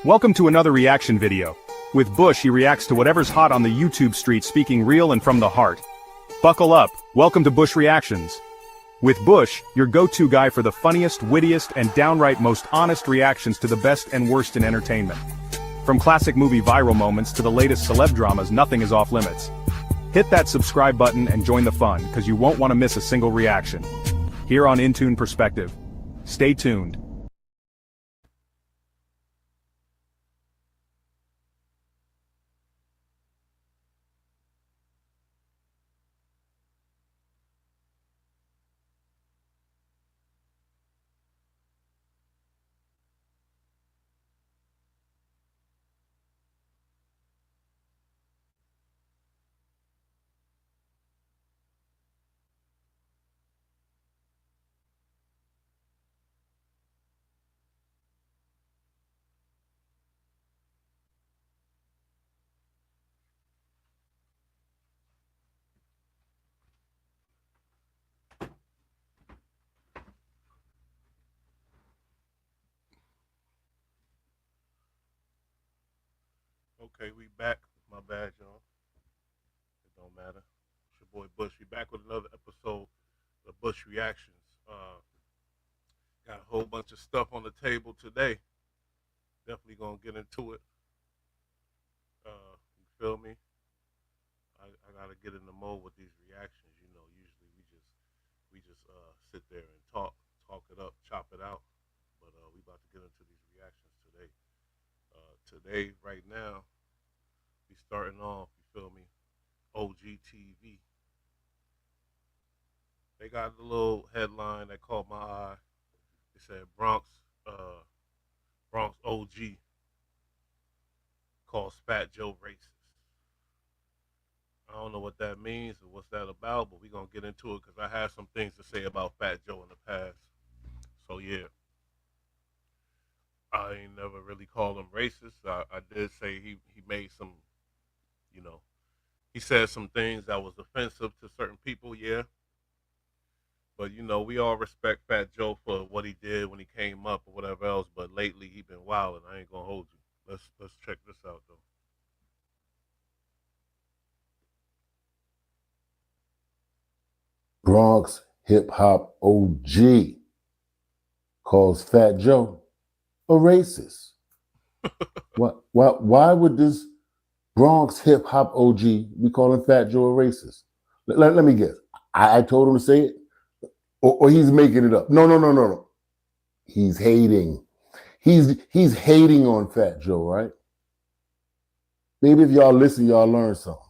Welcome to another reaction video. With Bush, he reacts to whatever's hot on the YouTube street, speaking real and from the heart. Buckle up, welcome to Bush Reactions. With Bush, your go-to guy for the funniest, wittiest, and downright most honest reactions to the best and worst in entertainment. From classic movie viral moments to the latest celeb dramas, nothing is off limits. Hit that subscribe button and join the fun, cause you won't want to miss a single reaction. Here on In-Tune Perspective. Stay tuned. Okay, we back. My bad, y'all. It don't matter. It's your boy Bush. We back with another episode of Bush Reactions. Got a whole bunch of stuff on the table today. Definitely gonna get into it. You feel me? I gotta get in the mode with these reactions. You know, usually we just sit there and talk it up, chop it out. But we about to get into these reactions today. Today, right now, we starting off, you feel me, OGTV. They got a little headline that caught my eye. It said Bronx OG calls Fat Joe racist. I don't know what that means or what's that about, but we're going to get into it because I have some things to say about Fat Joe in the past. So, yeah. I ain't never really called him racist. I did say he made some, you know, he said some things that was offensive to certain people, yeah. But, you know, we all respect Fat Joe for what he did when he came up or whatever else. But lately he been wilding. I ain't gonna hold you. Let's check this out though. Bronx hip hop OG calls Fat Joe a racist. Why would this Bronx hip hop OG be calling Fat Joe a racist? Let me guess. I told him to say it, or he's making it up. No. He's hating. He's hating on Fat Joe, right? Maybe if y'all listen, y'all learn something.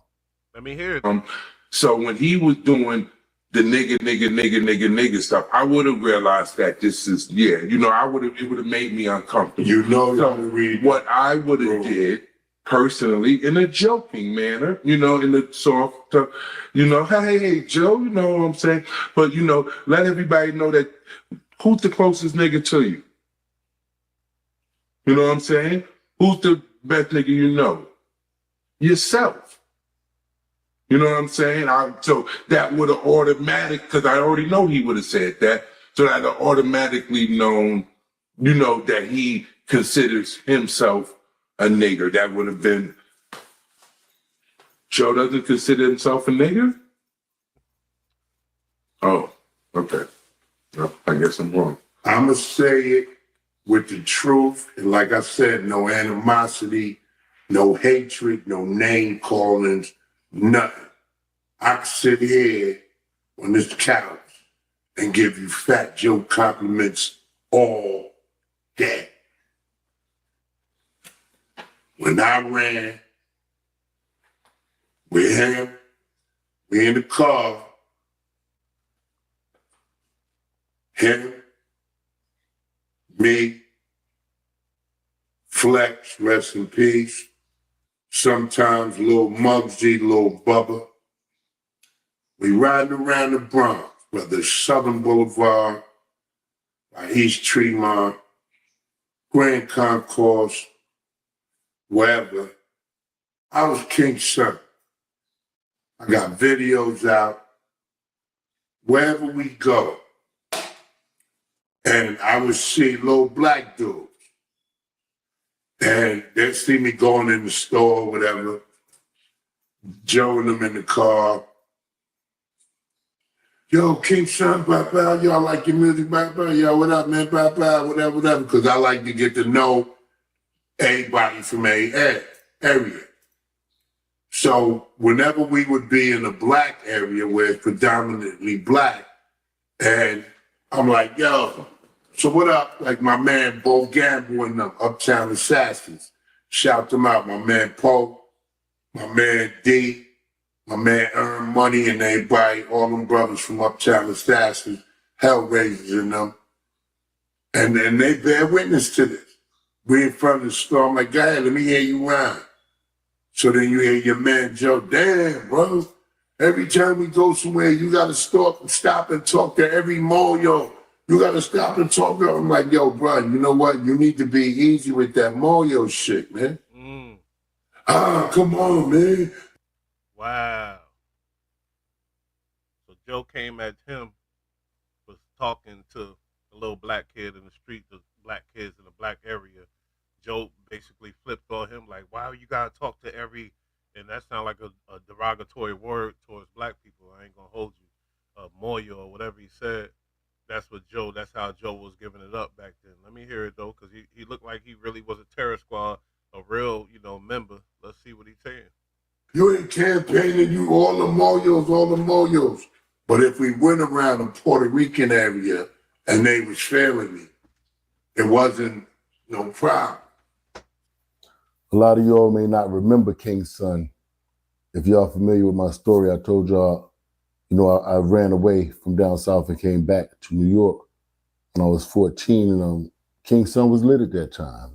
Let me hear it. So when he was doing the nigga stuff, I would have realized that this is, it would have made me uncomfortable. You know, so what I would have did personally in a joking manner, in the soft, hey, Joe, you know what I'm saying? But, let everybody know that who's the closest nigga to you? You know what I'm saying? Who's the best nigga you know? Yourself. You know what I'm saying? So that would have because I already know he would have said that. So I'd have automatically known, that he considers himself a nigger. That would have been, Joe doesn't consider himself a nigger? Oh, okay. Well, I guess I'm wrong. I'm going to say it with the truth. And like I said, no animosity, no hatred, no name callings, nothing. I can sit here on this couch and give you Fat Joe compliments all day. When I ran with him, we in the car, him, me, Flex, rest in peace, sometimes Lil Muggsy, Lil Bubba. We riding around the Bronx, whether it's Southern Boulevard, by East Tremont, Grand Concourse, wherever. I was King's son. I got videos out. Wherever we go, and I would see little black dudes. And they'll see me going in the store, whatever. Joe and them in the car. Yo, King Son, blah, blah, y'all like your music, blah, blah, yo, what up, man, blah, blah, whatever, whatever. Because I like to get to know everybody from a area. So whenever we would be in a black area where it's predominantly black, and I'm like, yo, so what up? Like my man Bo Gamble and them, Uptown Assassins. Shout them out, my man Poe, my man D, my man Earn Money, and everybody, all them brothers from Uptown Assassins, Hellraisers and them. And then they bear witness to this. We in front of the store, I'm like, go ahead, let me hear you rhyme. So then you hear your man Joe, damn, bro. Every time we go somewhere, you gotta stop and talk to every moyo. You gotta stop and talk to him. I'm like, yo, bro, you know what? You need to be easy with that moyo shit, man. Come on, man. Wow. So Joe came at him, was talking to a little black kid in the street, the black kids in the black area. Joe basically flipped on him like, why you gotta talk to every, and that sounds like a derogatory word towards black people. I ain't gonna hold you, moyo or whatever he said. That's how Joe was giving it up back then. Let me hear it though, because he looked like he really was a terror squad, a real, member. Let's see what he's saying. You ain't campaigning, you all the moyos. But if we went around the Puerto Rican area and they was failing me, it wasn't no problem. A lot of y'all may not remember King Son. If y'all familiar with my story, I told y'all, I ran away from down south and came back to New York when I was 14, and King Son was lit at that time,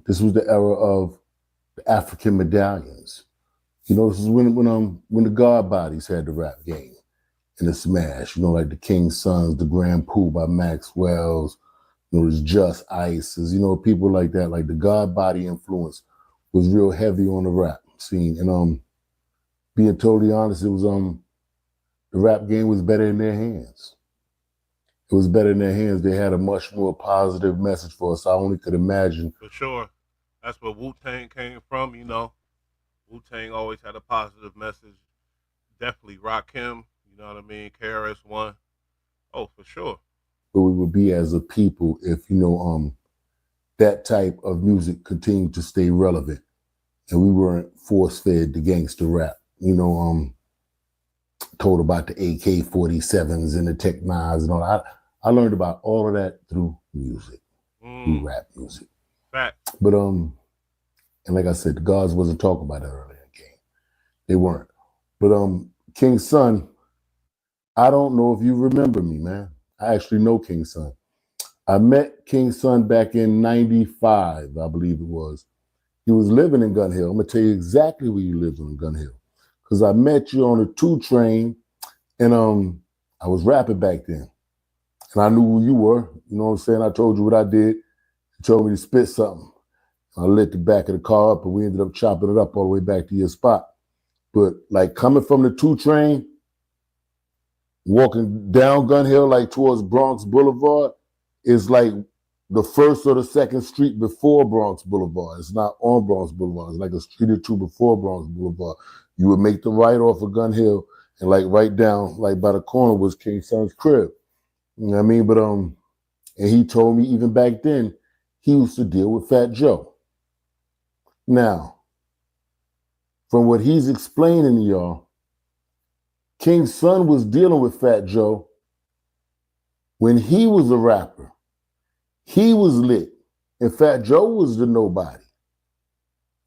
This was the era of the African medallions. This is when the God Bodies had the rap game and the smash, like the King Sons, the Grand Poo by Maxwell's, there's Just Ices, people like that, like the God Body influence was real heavy on the rap scene. And being totally honest, it was the rap game was better in their hands. It was better in their hands. They had a much more positive message for us. I only could imagine. For sure. That's where Wu-Tang came from, Wu-Tang always had a positive message. Definitely Rakim, you know what I mean? KRS-One. Oh, for sure. But we would be as a people if, that type of music continued to stay relevant and we weren't force-fed the gangster rap. Told about the AK-47s and the Tech 9s and all that. I learned about all of that through music, through rap music. Fact. But, and like I said, the gods wasn't talking about that earlier in the game. They weren't. But King Son, I don't know if you remember me, man. I actually know King Son. I met King Son back in 95, I believe it was. He was living in Gun Hill. I'm gonna tell you exactly where you lived in Gun Hill. Because I met you on a 2 train and I was rapping back then. And I knew who you were. You know what I'm saying? I told you what I did. You told me to spit something. I lit the back of the car up and we ended up chopping it up all the way back to your spot. But like coming from the 2 train, walking down Gun Hill like towards Bronx Boulevard is like the first or the second street before Bronx Boulevard. It's not on Bronx Boulevard. It's like a street or 2 before Bronx Boulevard. You would make the right off of Gun Hill and like right down, like by the corner was King Son's crib. You know what I mean? But and he told me even back then, he used to deal with Fat Joe. Now, from what he's explaining to y'all, King Son was dealing with Fat Joe when he was a rapper. He was lit, and Fat Joe was the nobody.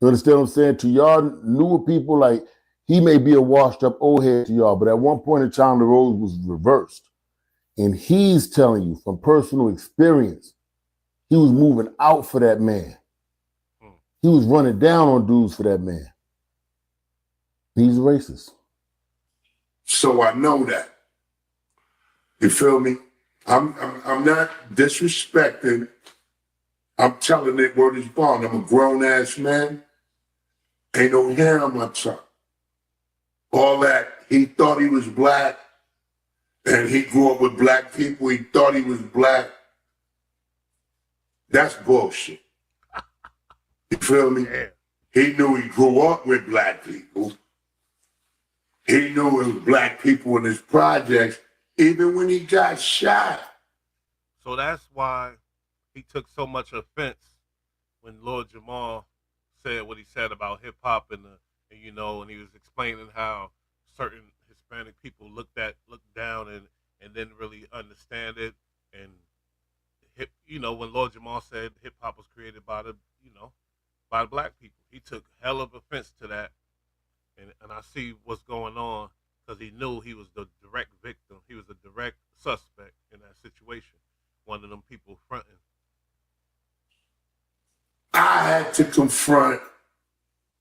You understand what I'm saying? To y'all newer people, like, he may be a washed up old head to y'all, but at one point in time, the roles was reversed. And he's telling you from personal experience, he was moving out for that man. He was running down on dudes for that man. He's racist. So I know that. You feel me? I'm not disrespecting. I'm telling it word is bond. I'm a grown ass man. Ain't no hair on my tongue. All that, he thought he was black, and he grew up with black people. He thought he was black. That's bullshit. You feel me? Yeah. He knew he grew up with black people. He knew it was black people in his projects, even when he got shot. So that's why he took so much offense when Lord Jamal said what he said about hip hop and and he was explaining how certain Hispanic people looked down and didn't really understand it. And when Lord Jamal said hip hop was created by the black people, he took hell of offense to that. And I see what's going on because he knew he was the direct victim. He was a direct suspect in that situation. One of them people fronting. I had to confront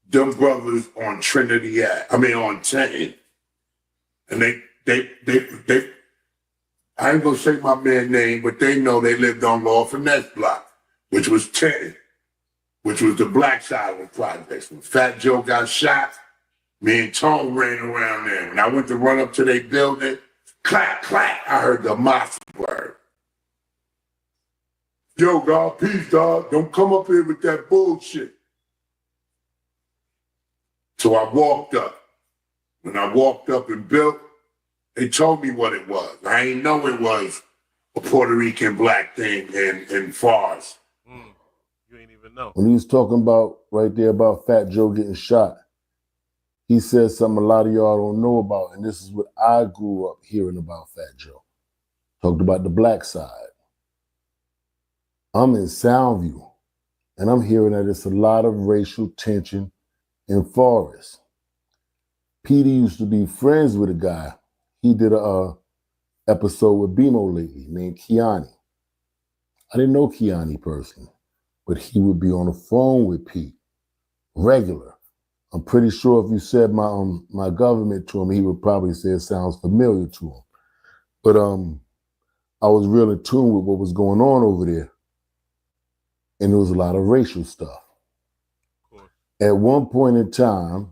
them brothers on Trinity Ave. I mean on 10. And they I ain't gonna say my man's name, but they know they lived on Law Finesse Block, which was 10, which was the black side of the projects. When Fat Joe got shot, me and Tone ran around there. When I went to run up to their building, clack, clack, I heard the mafia word. Yo, God, peace, dog. Don't come up here with that bullshit. So I walked up. When I walked up and built, they told me what it was. I ain't know it was a Puerto Rican black thing in Fars. You ain't even know. When he was talking about right there about Fat Joe getting shot, he said something a lot of y'all don't know about, and this is what I grew up hearing about Fat Joe. Talked about the black side. I'm in Soundview, and I'm hearing that it's a lot of racial tension in Forest. Petey used to be friends with a guy. He did a episode with BMO lately named Kiani. I didn't know Kiani personally, but he would be on the phone with Pete, regular. I'm pretty sure if you said my government to him, he would probably say it sounds familiar to him. But I was real in tune with what was going on over there. And there was a lot of racial stuff. At one point in time,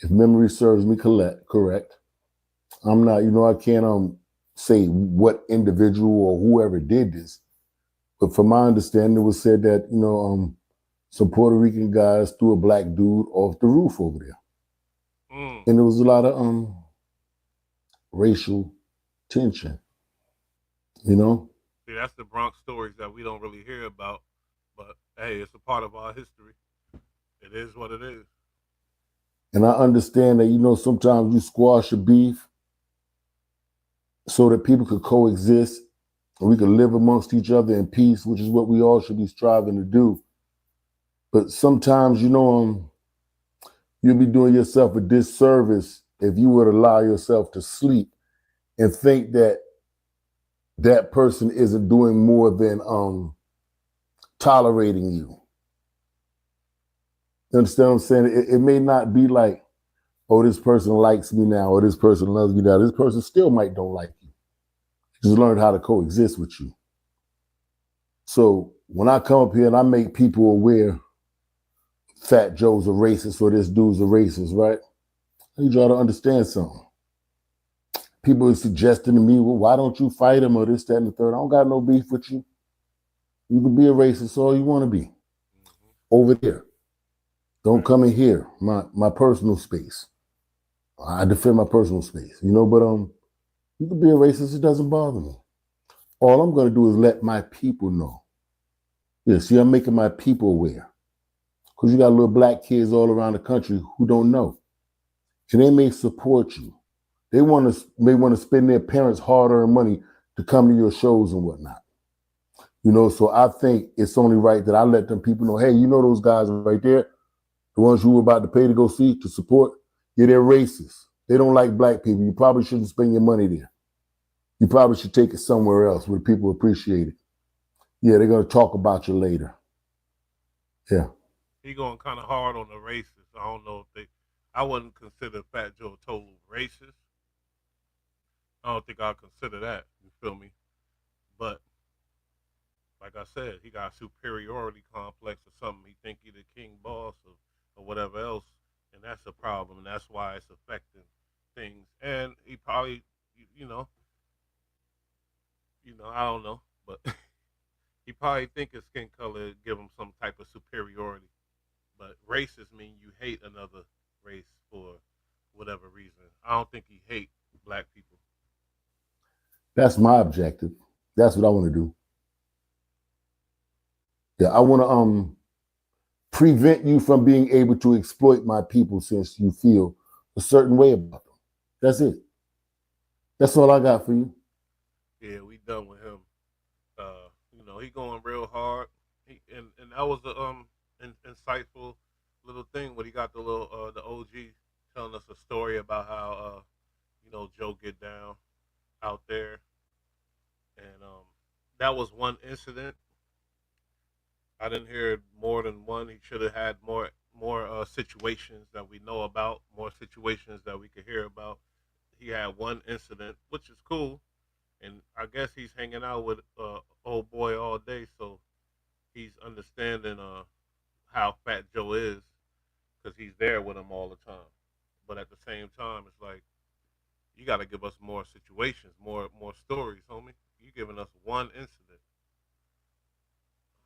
if memory serves me correct, I'm not, I can't say what individual or whoever did this, but from my understanding, it was said that, some Puerto Rican guys threw a black dude off the roof over there. And there was a lot of racial tension, See, that's the Bronx stories that we don't really hear about, but hey, it's a part of our history. It is what it is. And I understand that, sometimes you squash a beef so that people could coexist and we could live amongst each other in peace, which is what we all should be striving to do. But sometimes, you'll be doing yourself a disservice if you would allow yourself to sleep and think that that person isn't doing more than tolerating you. You understand what I'm saying? It may not be like, oh, this person likes me now, or this person loves me now. This person still might don't like you. Just learn how to coexist with you. So when I come up here and I make people aware Fat Joe's a racist or this dude's a racist, right? I need y'all to understand something. People are suggesting to me, well, why don't you fight him or this, that, and the third? I don't got no beef with you. You can be a racist all you want to be. Over there. Don't come in here, my personal space. I defend my personal space, but you can be a racist, it doesn't bother me. All I'm gonna do is let my people know. Yeah, see, I'm making my people aware. Because you got little black kids all around the country who don't know. And they may support you. They may want to spend their parents' hard-earned money to come to your shows and whatnot. So I think it's only right that I let them people know, hey, those guys right there, the ones you were about to pay to go see, to support, yeah, they're racist. They don't like black people. You probably shouldn't spend your money there. You probably should take it somewhere else where people appreciate it. Yeah, they're going to talk about you later. Yeah. He going kind of hard on the racists. I don't know if I wouldn't consider Fat Joe a total racist. I don't think I'll consider that. You feel me? But like I said, he got a superiority complex or something. He think he the king boss or whatever else, and that's a problem. And that's why it's affecting things. And he probably, I don't know, but he probably think his skin color give him some type of superiority. That's my objective. That's what I want to do. Yeah, I want to prevent you from being able to exploit my people since you feel a certain way about them. That's it. That's all I got for you. Yeah, we done with him. He going real hard. And that was a insightful little thing when he got the OG telling us a story about how Joe get down out there, and that was one incident. I didn't hear more than one. He should have had more situations that we know about, more situations that we could hear about. He had one incident, which is cool, and I guess he's hanging out with old boy all day, so he's understanding how Fat Joe is because he's there with him all the time. But at the same time, it's like you got to give us more situations, more stories, homie. You giving us one incident.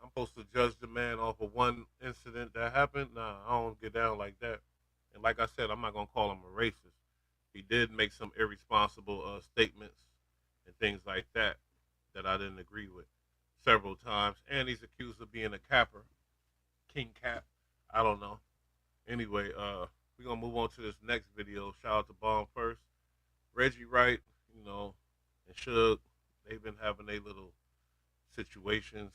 I'm supposed to judge the man off of one incident that happened. Nah, I don't get down like that. And like I said, I'm not gonna call him a racist. He did make some irresponsible statements and things like that that I didn't agree with several times. And he's accused of being a capper, King Cap. I don't know. Anyway, we're gonna move on to this next video. Shout out to Bomb first. Reggie Wright, and Suge, they've been having their little situations.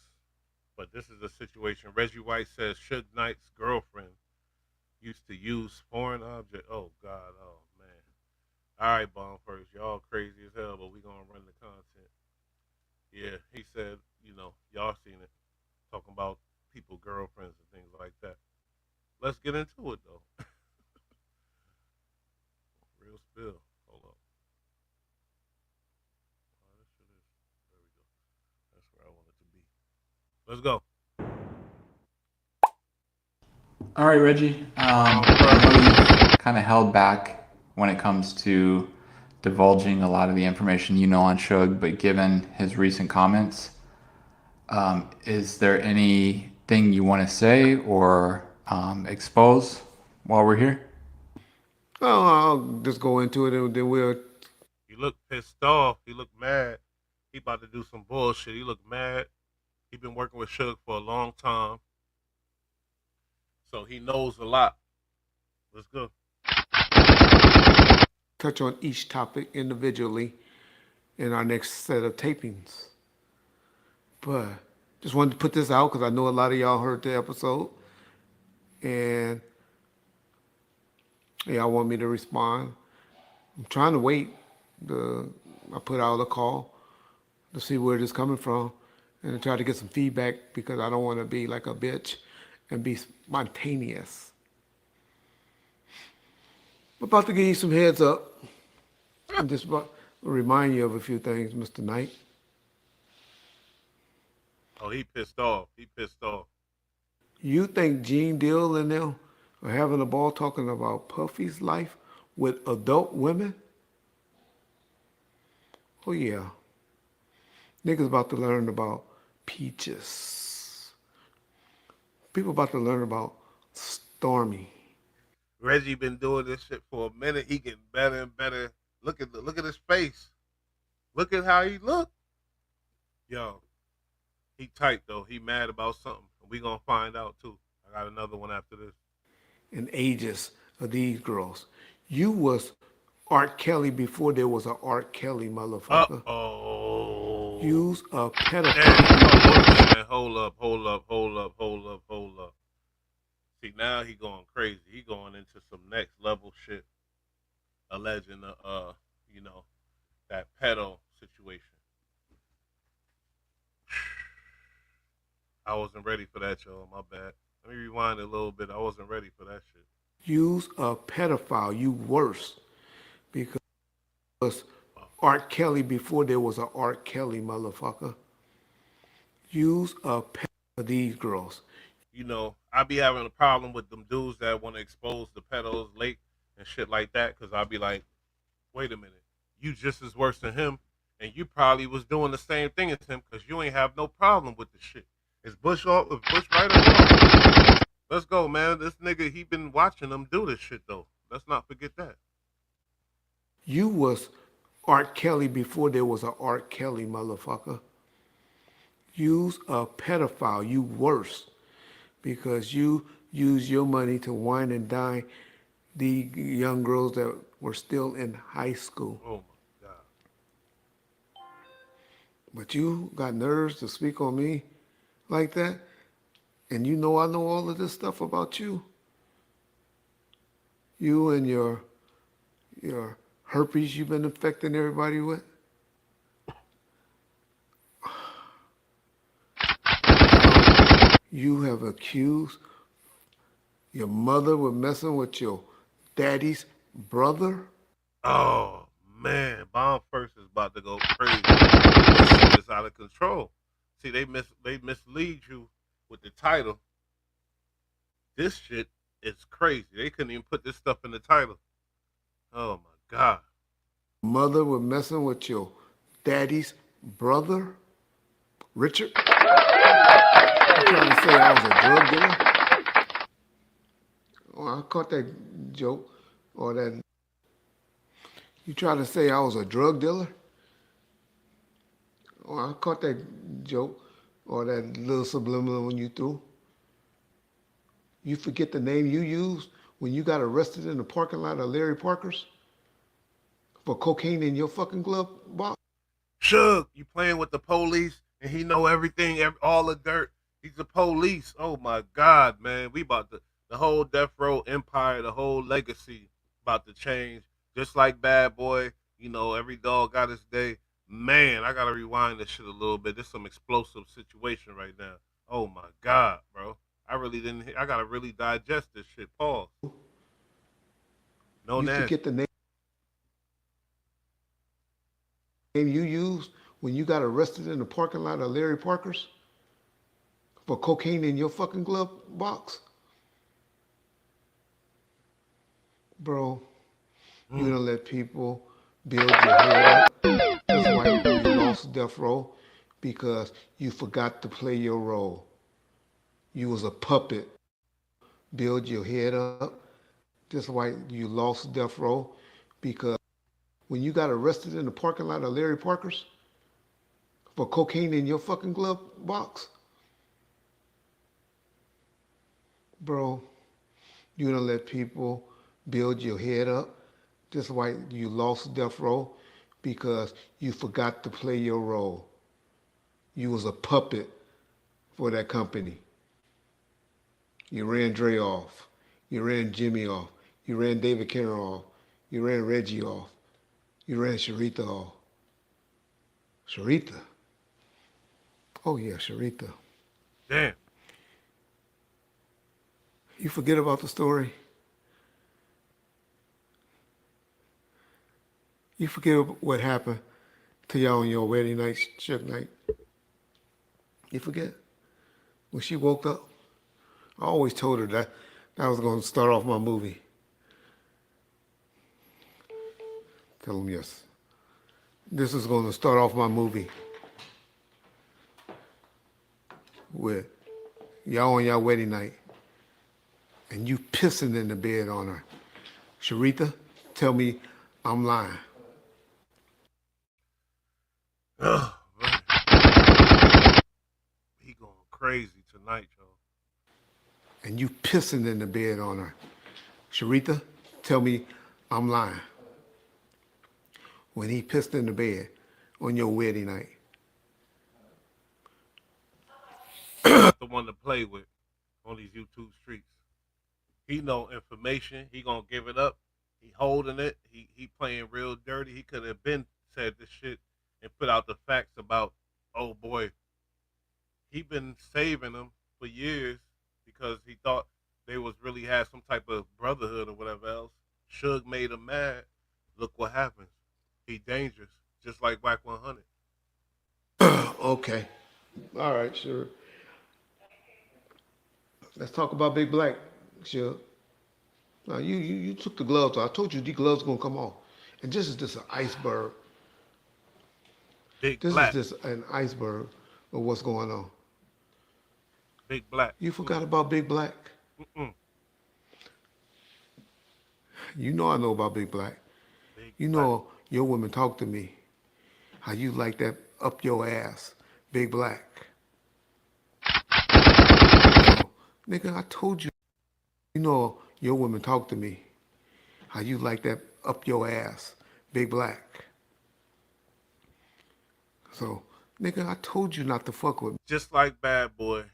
But this is a situation. Reggie White says Suge Knight's girlfriend used to use foreign objects. Oh, God. Oh, man. All right, Bomb first. Y'all crazy as hell, but we going to run the content. Yeah, he said, y'all seen it. Talking about people, girlfriends, and things like that. Let's get into it, though. Real spill. Hold up. Oh, this shit is. There we go. That's where I want it to be. Let's go. All right, Reggie. I know you've kind of held back when it comes to divulging a lot of the information you know on Suge, but given his recent comments, is there anything you want to say or expose while we're here? Oh, I'll just go into it and then we'll. He looked pissed off. He looked mad. He about to do some bullshit. He looked mad. He been working with Suge for a long time. So he knows a lot. Let's go. Touch on each topic individually in our next set of tapings. But just wanted to put this out because I know a lot of y'all heard the episode. And y'all want me to respond. I'm trying to wait. I put out a call to see where it is coming from and to try to get some feedback because I don't want to be like a bitch and be spontaneous. I'm about to give you some heads up. I'm just about to remind you of a few things, Mr. Knight. Oh, he pissed off. He pissed off. You think Gene Deal and them are having a ball talking about Puffy's life with adult women? Oh yeah. Niggas about to learn about Peaches. People about to learn about Stormy. Reggie been doing this shit for a minute. He getting better and better. Look at his face. Look at how he look. Yo, he tight though. He mad about something. We gonna find out too. I got another one after this. And ages of these girls. You was Art Kelly before there was a Art Kelly, motherfucker. Uh-oh. You's a pedophile. Man, hold up. See, now he going crazy. He going into some next level shit. Alleging that pedo situation. I wasn't ready for that, y'all. My bad. Let me rewind it a little bit. I wasn't ready for that shit. You's a pedophile. You worse. Because Art Kelly before there was a Art Kelly, motherfucker. You's a pedophile of these girls. I be having a problem with them dudes that want to expose the pedos late and shit like that, because I'll be like, wait a minute, you just as worse than him, and you probably was doing the same thing as him, because you ain't have no problem with the shit. Is Bush right or wrong? Let's go, man. This nigga, he been watching them do this shit, though. Let's not forget that. You was Art Kelly before there was an Art Kelly, motherfucker. You's a pedophile. You worse. Because you use your money to wine and dine the young girls that were still in high school. Oh my God. But you got nerves to speak on me like that? And you know I know all of this stuff about you. You and your herpes you've been infecting everybody with. You have accused your mother with messing with your daddy's brother. Oh man, Bomb First is about to go crazy. This shit is out of control. See, they mislead you with the title. This shit is crazy. They couldn't even put this stuff in the title. Oh my God. Mother was messing with your daddy's brother, Richard. You trying to say I was a drug dealer? Oh, I caught that joke. Or that. You trying to say I was a drug dealer? Oh, I caught that joke. Or that little subliminal one you threw. You forget the name you used when you got arrested in the parking lot of Larry Parker's for cocaine in your fucking glove box? Suge, you playing with the police and he know everything, all the dirt. He's the police. Oh my God, man. We about to, the whole Death Row empire, the whole legacy about to change. Just like Bad Boy, you know, every dog got his day. Man, I gotta rewind this shit a little bit. This some explosive situation right now. Oh my God, bro. I really didn't, I gotta really digest this shit. Pause. No You nasty. forget the name you used when you got arrested in the parking lot of Larry Parker's for cocaine in your fucking glove box? Bro, you gonna let people build your head up. That's why you lost Death Row, because you forgot to play your role. You was a puppet. Build your head up. That's why you lost Death Row, because when you got arrested in the parking lot of Larry Parker's for cocaine in your fucking glove box, bro, you gonna let people build your head up. That's why you lost Death Row, because you forgot to play your role. You was a puppet for that company. You ran Dre off. You ran Jimmy off. You ran David Cameron off. You ran Reggie off. You ran Sharita off. Sharita? Oh yeah, Sharita. Damn. You forget about the story? You forget what happened to y'all on your wedding night, Suge night? You forget? When she woke up, I always told her that was going to start off my movie. Tell them yes. This is going to start off my movie with y'all on your wedding night and you pissing in the bed on her. Sharita, tell me I'm lying. Oh, man. He going crazy tonight, y'all. And you pissing in the bed on her. Sharita, tell me I'm lying. When he pissed in the bed on your wedding night. Not the one to play with on these YouTube streets. He know information. He gonna give it up. He holding it. He playing real dirty. He could have been said this shit and put out the facts about, oh boy, he been saving them for years because he thought they was really had some type of brotherhood or whatever else. Suge made him mad. Look what happens. He dangerous, just like Whack 100. Okay. All right, sure. Let's talk about Big Black, sure. Now you took the gloves off. I told you these gloves gonna come off. And this is just an iceberg. Big This Black. is just an iceberg of what's going on. Big Black. You forgot about Big Black? Mm-mm. You know I know about Big Black. Big You Black. know your women talk to me, how you like that up your ass, big black. Nigga, I told you, you know, your women talk to me, how you like that up your ass, big black. So, nigga, I told you not to fuck with me. Just like Bad Boy.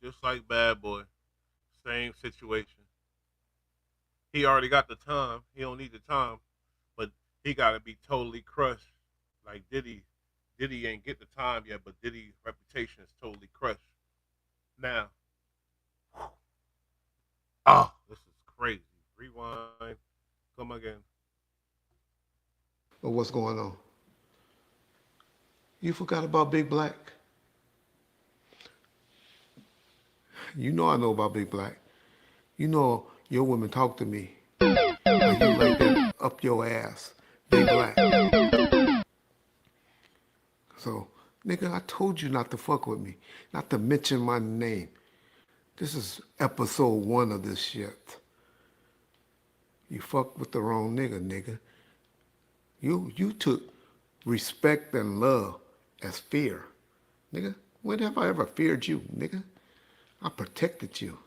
Just like Bad Boy. Same situation. He already got the time. He don't need the time. But he got to be totally crushed. Like Diddy. Diddy ain't get the time yet, but Diddy's reputation is totally crushed. Now. This is crazy. Rewind. Come again. But what's going on? You forgot about Big Black? You know I know about Big Black. You know your women talk to me. How you like that up your ass, Big Black. So, nigga, I told you not to fuck with me, not to mention my name. This is episode 1 of this shit. You fucked with the wrong nigga. You took respect and love as fear. Nigga, when have I ever feared you, nigga? I protected you.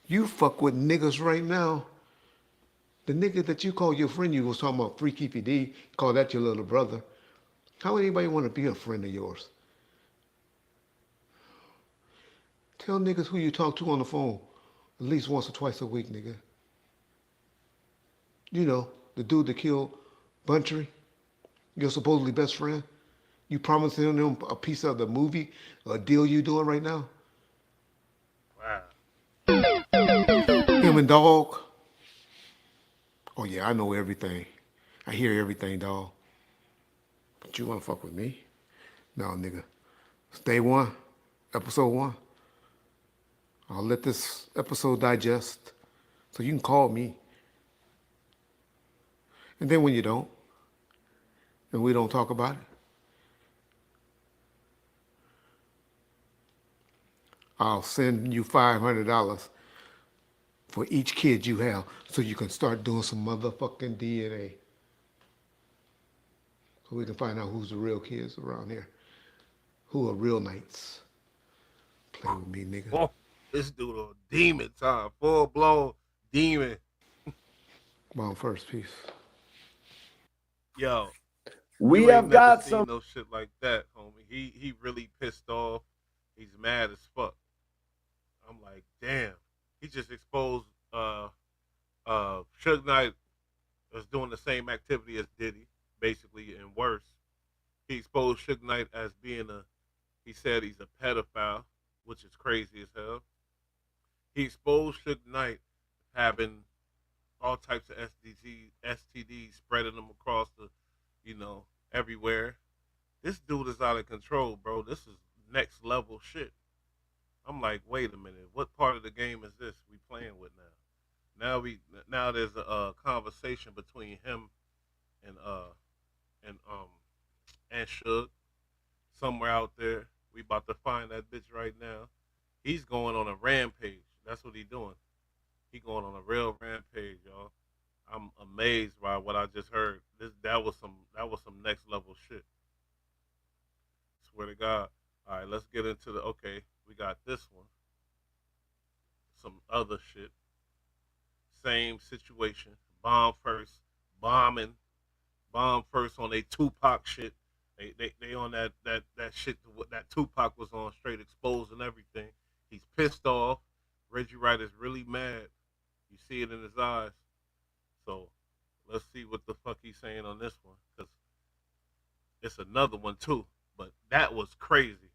You fuck with niggas right now. The nigga that you call your friend, you was talking about Freaky PD, call that your little brother. How would anybody want to be a friend of yours? Tell niggas who you talk to on the phone at least once or twice a week, nigga. You know, the dude that killed Buntry, your supposedly best friend. You promising him a piece of the movie, a deal you doing right now? Wow. Him and Dog. Oh yeah, I know everything. I hear everything, dog. But you wanna fuck with me? No, nigga. It's day 1, episode 1. I'll let this episode digest so you can call me. And then when you don't, and we don't talk about it, I'll send you $500 for each kid you have so you can start doing some motherfucking DNA. So we can find out who's the real kids around here. Who are real knights. Play with me, nigga. Oh, this dude a demon time. Full blown demon. Bomb first, peace. Yo. We you ain't have never got seen some. no shit like that, homie. He really pissed off. He's mad as fuck. I'm like, damn. He just exposed Suge Knight was doing the same activity as Diddy, basically, and worse. He exposed Suge Knight as being he said he's a pedophile, which is crazy as hell. He exposed Suge Knight having all types of STDs, spreading them across everywhere. This dude is out of control, bro. This is next level shit. I'm like, wait a minute, what part of the game is this we playing with now? Now there's a conversation between him and Suge somewhere out there. We about to find that bitch right now. He's going on a rampage. That's what he's doing. He going on a real rampage, y'all. I'm amazed by what I just heard. That was some next level shit. Swear to God. All right, let's get into we got this one. Some other shit. Same situation. Bomb first. Bomb first on a Tupac shit. They on that shit that Tupac was on, straight exposed and everything. He's pissed off. Reggie Wright is really mad. You see it in his eyes. So let's see what the fuck he's saying on this one, because it's another one too. But that was crazy.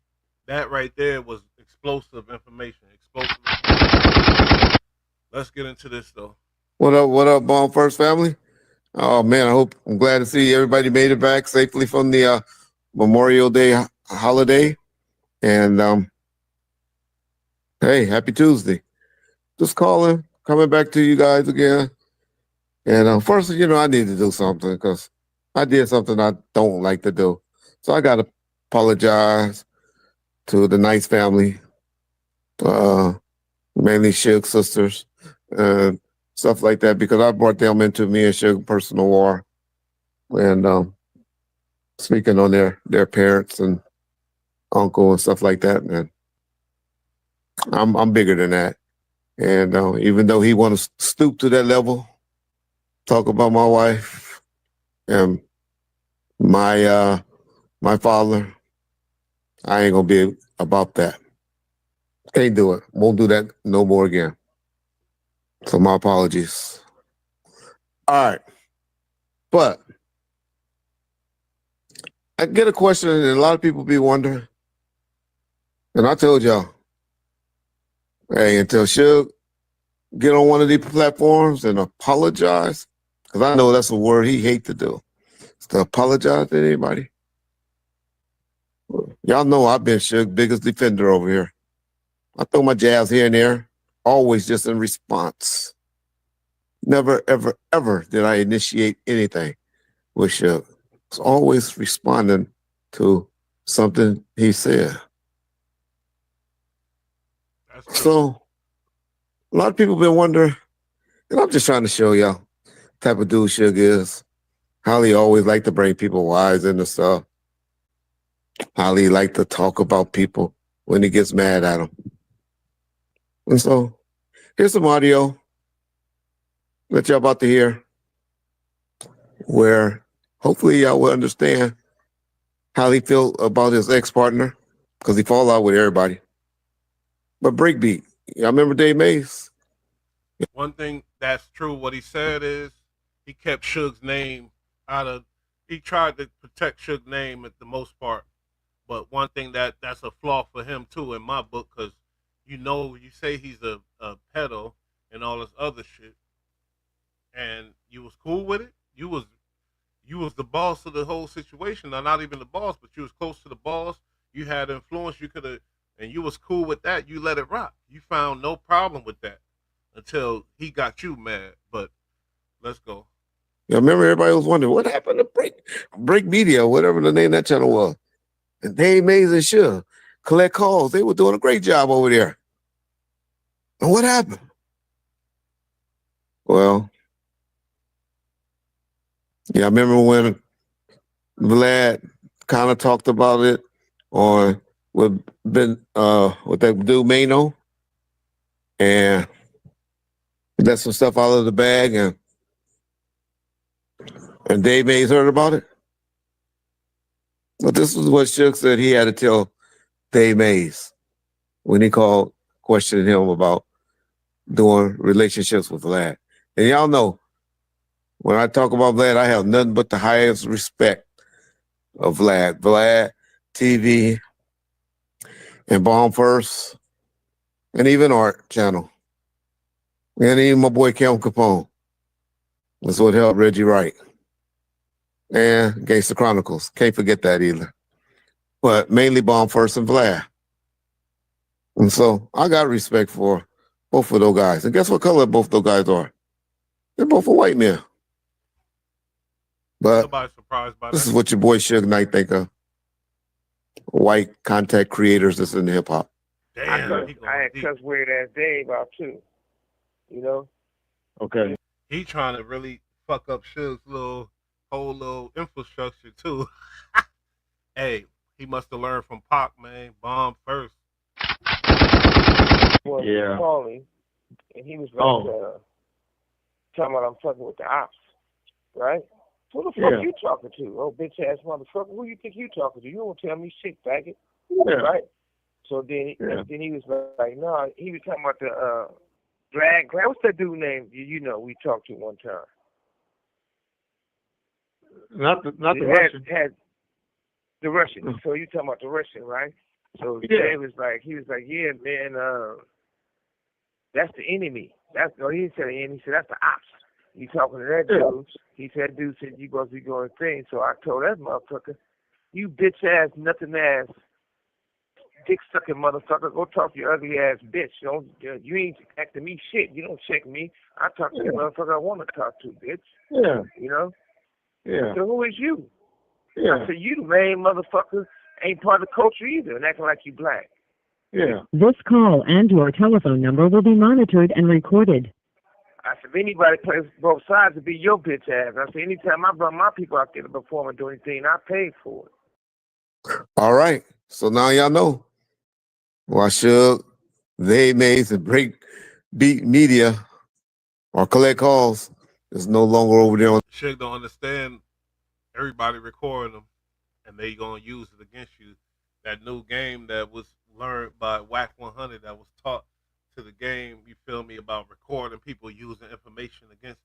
That right there was explosive information. Let's get into this though. What up, Bomb First family? Oh man, I'm glad to see everybody made it back safely from the Memorial Day holiday. And hey, happy Tuesday. Just coming back to you guys again. And first, I need to do something because I did something I don't like to do. So I got to apologize to the Nice family, mainly Suge sisters, and stuff like that, because I brought them into me and Suge personal war. and speaking on their parents and uncle and stuff like that. And I'm bigger than that. And even though he want to stoop to that level, talk about my wife and my father, I ain't gonna be about that. Can't do it. Won't do that no more again. So my apologies. All right. But I get a question and a lot of people be wondering. And I told y'all, hey, until Suge get on one of these platforms and apologize, because I know that's a word he hate to do, is to apologize to anybody. Y'all know I've been Suge's biggest defender over here. I throw my jabs here and there, always just in response. Never, ever, ever did I initiate anything with Suge. It's always responding to something he said. So a lot of people been wondering, and I'm just trying to show y'all type of dude Suge is, how he always like to bring people wise into stuff, how he like to talk about people when he gets mad at them. And so here's some audio that y'all about to hear where hopefully y'all will understand how he feel about his ex-partner, because he fall out with everybody. But breakbeat, y'all remember Dave Mays? One thing that's true, what he said is he kept Suge's name out of, he tried to protect Suge's name at the most part. But one thing that's a flaw for him too in my book, because you say he's a pedo and all this other shit, and you was cool with it. You was the boss of the whole situation. Now, not even the boss, but you was close to the boss. You had influence. You could have, and you was cool with that. You let it rock. You found no problem with that until he got you mad. But let's go. Yeah, remember everybody was wondering what happened to Break Media, whatever the name of that channel was. And Dave Mays and Suge collect calls. They were doing a great job over there. And what happened? Well, yeah, I remember when Vlad kind of talked about it on with that dude Mano, and let some stuff out of the bag, and Dave Mays heard about it. But this is what Suge said he had to tell Dave Mays when he called questioning him about doing relationships with Vlad. And y'all know, when I talk about Vlad, I have nothing but the highest respect of Vlad. Vlad, TV, and Bomb First, and even Art Channel. And even my boy Cam Capone. That's what helped Reggie Wright. And Gangsta Chronicles. Can't forget that either. But mainly Bomb First and Vlad. And so I got respect for both of those guys. And guess what color both those guys are? They're both white men. But Nobody's surprised by this that. is what your boy Suge Knight think of. White contact creators that's in hip hop. Damn. I had cuss weird ass Dave out too. You know? Okay. He trying to really fuck up Suge's whole little infrastructure too. Hey, he must have learned from Pac, man. Bomb First. Well, Yeah. Calling, and he was like, talking about I'm fucking with the ops, right? Who the fuck you talking to? Oh, bitch ass motherfucker. Who you think you talking to? You don't tell me shit, faggot. Yeah. Right? So then he was like, no, he was talking about the drag. What's that dude name? You know, we talked to one time. Not the Russian. Had the Russian. So you talking about the Russian, right? So Dave was like, yeah, man, that's the enemy. He didn't say the enemy. He said that's the ops. You talking to that dude? He said, dude said you supposed to be going thing. So I told that motherfucker, you bitch ass, nothing ass, dick sucking motherfucker, go talk to your ugly ass bitch. You ain't acting me shit. You don't check me. I talk to the motherfucker I want to talk to, bitch. Yeah. You know? Yeah. So who is you? Yeah. I said, you the main motherfucker, ain't part of the culture either, and acting like you black. Yeah. This call and your telephone number will be monitored and recorded. I said, if anybody plays both sides, it'd be your bitch ass. I said, anytime I brought my people out there to perform and do anything, I paid for it. All right. So now y'all know why Suge, they made and break beat media or collect calls is no longer over there on. Shit don't understand everybody recording them, and they gonna use it against you. That new game that was learned by Whack 100 that was taught to the game, you feel me, about recording people using information against.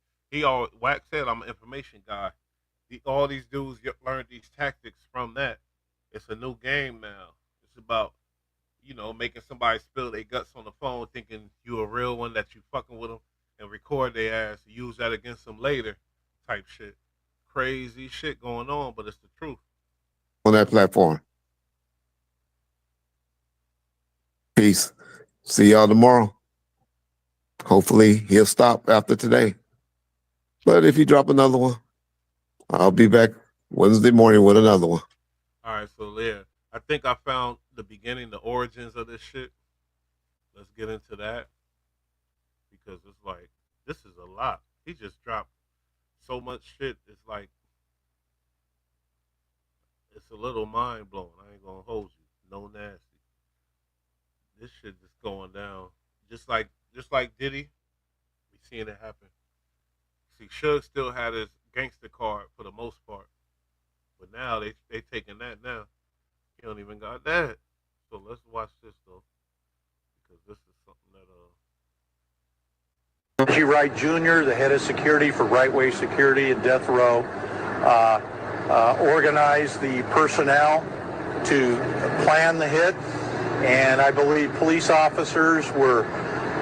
Whack said, I'm an information guy. All these dudes learned these tactics from that. It's a new game now. It's about, making somebody spill their guts on the phone, thinking you a real one, that you fucking with them, and record their ass, use that against them later, type shit. Crazy shit going on, but it's the truth. On that platform. Peace. See y'all tomorrow. Hopefully he'll stop after today. But if you drop another one, I'll be back Wednesday morning with another one. All right, so yeah, I think I found the beginning, the origins of this shit. Let's get into that, because it's like, this is a lot. He just dropped so much shit. It's like, it's a little mind blowing. I ain't gonna hold you. No nasty. This shit just going down. Just like Diddy, we seeing it happen. See, Suge still had his gangster card for the most part, but now they taking that now. He don't even got that. So let's watch this though, because this is something that Reggie Wright Jr., the head of security for Right Way Security and Death Row, organized the personnel to plan the hit, and I believe police officers were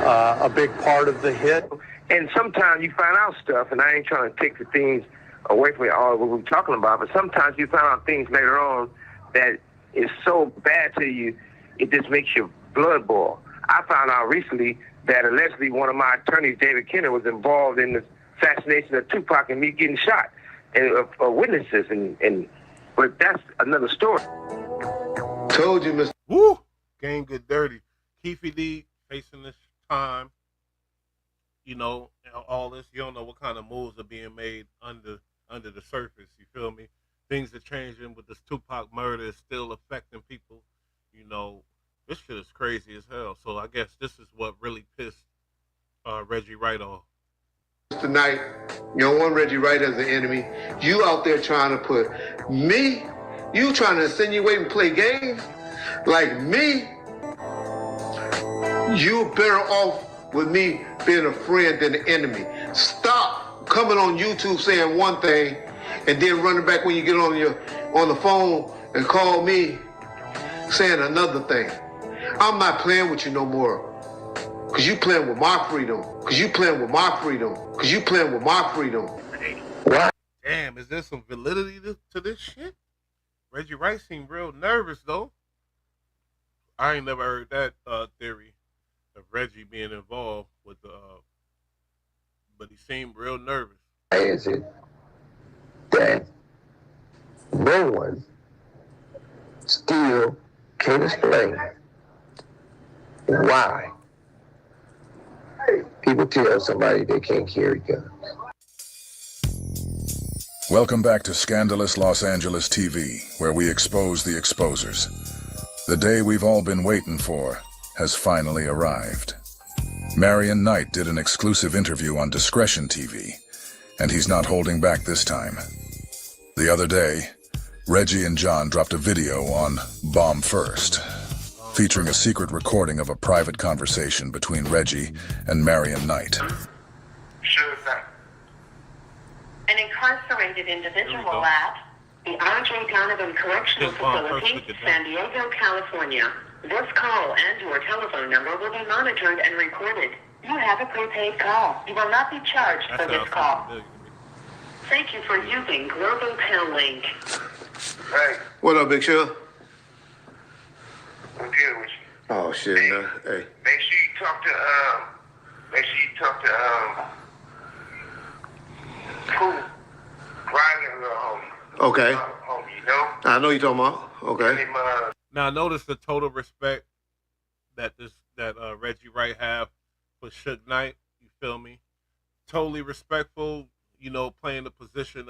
a big part of the hit. And sometimes you find out stuff, and I ain't trying to take the things away from all what we're talking about, but sometimes you find out things later on that is so bad to you, it just makes your blood boil. I found out recently that allegedly one of my attorneys, David Kenner, was involved in the assassination of Tupac and me getting shot, and witnesses, but that's another story. Told you, Mr. Woo! Game get dirty. Keefy D facing this time. All this, you don't know what kind of moves are being made under the surface, you feel me? Things are changing, but this Tupac murder is still affecting people. This shit is crazy as hell. So I guess this is what really pissed Reggie Wright off. Tonight, you don't want Reggie Wright as the enemy. You out there trying to put me, you trying to insinuate and play games like me. You better off with me being a friend than an enemy. Stop coming on YouTube saying one thing and then running back when you get on the phone and call me saying another thing. I'm not playing with you no more. Cause you playing with my freedom. Cause you playing with my freedom. Cause you playing with my freedom. What? Damn, is there some validity to this shit? Reggie Wright seemed real nervous though. I ain't never heard that theory of Reggie being involved with but he seemed real nervous. Why is it that no one still can explain why people tell somebody they can't carry guns? Welcome back to Scandalous Los Angeles TV, where we expose the exposers. The day we've all been waiting for has finally arrived. Marion Knight did an exclusive interview on Discretion TV, and he's not holding back this time. The other day, Reggie and John dropped a video on Bomb First, featuring a secret recording of a private conversation between Reggie and Marion Knight. An incarcerated individual at the R.J. Donovan Correctional Facility, San Diego, California. This call and your telephone number will be monitored and recorded. You have a prepaid call. You will not be charged for this call. Thank you for using Global Tel Link. Hey. What up, Big Sean? I'm good with you. Oh shit, hey, man. Hey. Make sure you talk to Cool. Brian, little homie. Okay. Homie, you know? I know you're talking about. Okay. Now notice the total respect that Reggie Wright have for Suge Knight. You feel me? totally respectful, you know, playing the position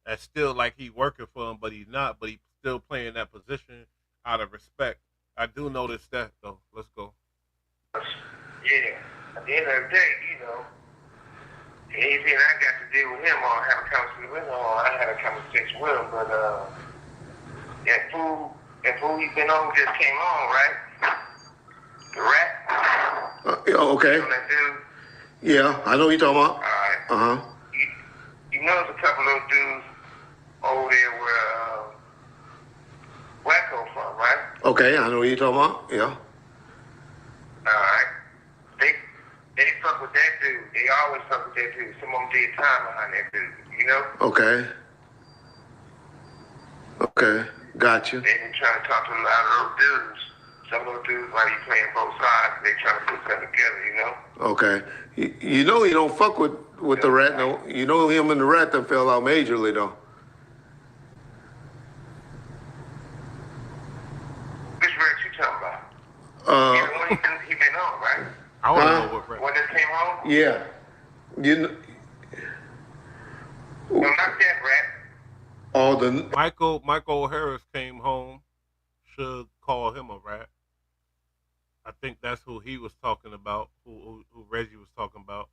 as still like he working for him, but he's not, but he's still playing that position out of respect. I do notice that though. Let's go. Yeah. At the end of the day, you know, anything I got to deal with him or have a conversation with him or I had a conversation with him, but that fool he been on just came on, right? The rat. Okay. You know that dude? Yeah, I know what you're talking about. All right. Uh-huh. You know there's a couple of dudes over there where Wacko from, right? Okay, I know what you're talking about. Yeah. Alright. They fuck with that dude. They always fuck with that dude. Some of them did time behind that dude, you know? Okay. Okay, got you. They been trying to talk to a lot of those dudes. Some of those dudes, while you playing both sides, they trying to put something together, you know? Okay. You know he don't fuck with the rat, no? You know him and the rat that fell out majorly, though. Which rat you talking about? Yeah, the one he been on, right? I want to know what rat. One that came home? Yeah. You know. No, not that rat. All the Michael Harris came home. Should call him a rat. I think that's who he was talking about, who Reggie was talking about.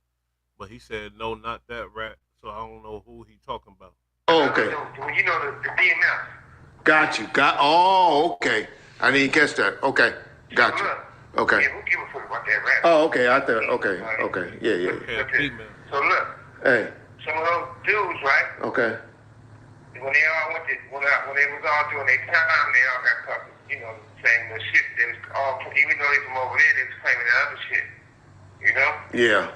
But he said, no, not that rat. So I don't know who he talking about. Oh, okay. You know the DMS. Got you. Okay. I didn't catch that. Okay. Got you. Okay. Yeah, who give a fuck about that rat? Oh, okay. I thought. Okay. Yeah. Okay. So look. Hey. Some of those dudes, right? Okay. When they all went to, when they was all doing their time, they all got caught, you know, saying the shit. They was all, even though they from over there, they was claiming the other shit. You know? Yeah.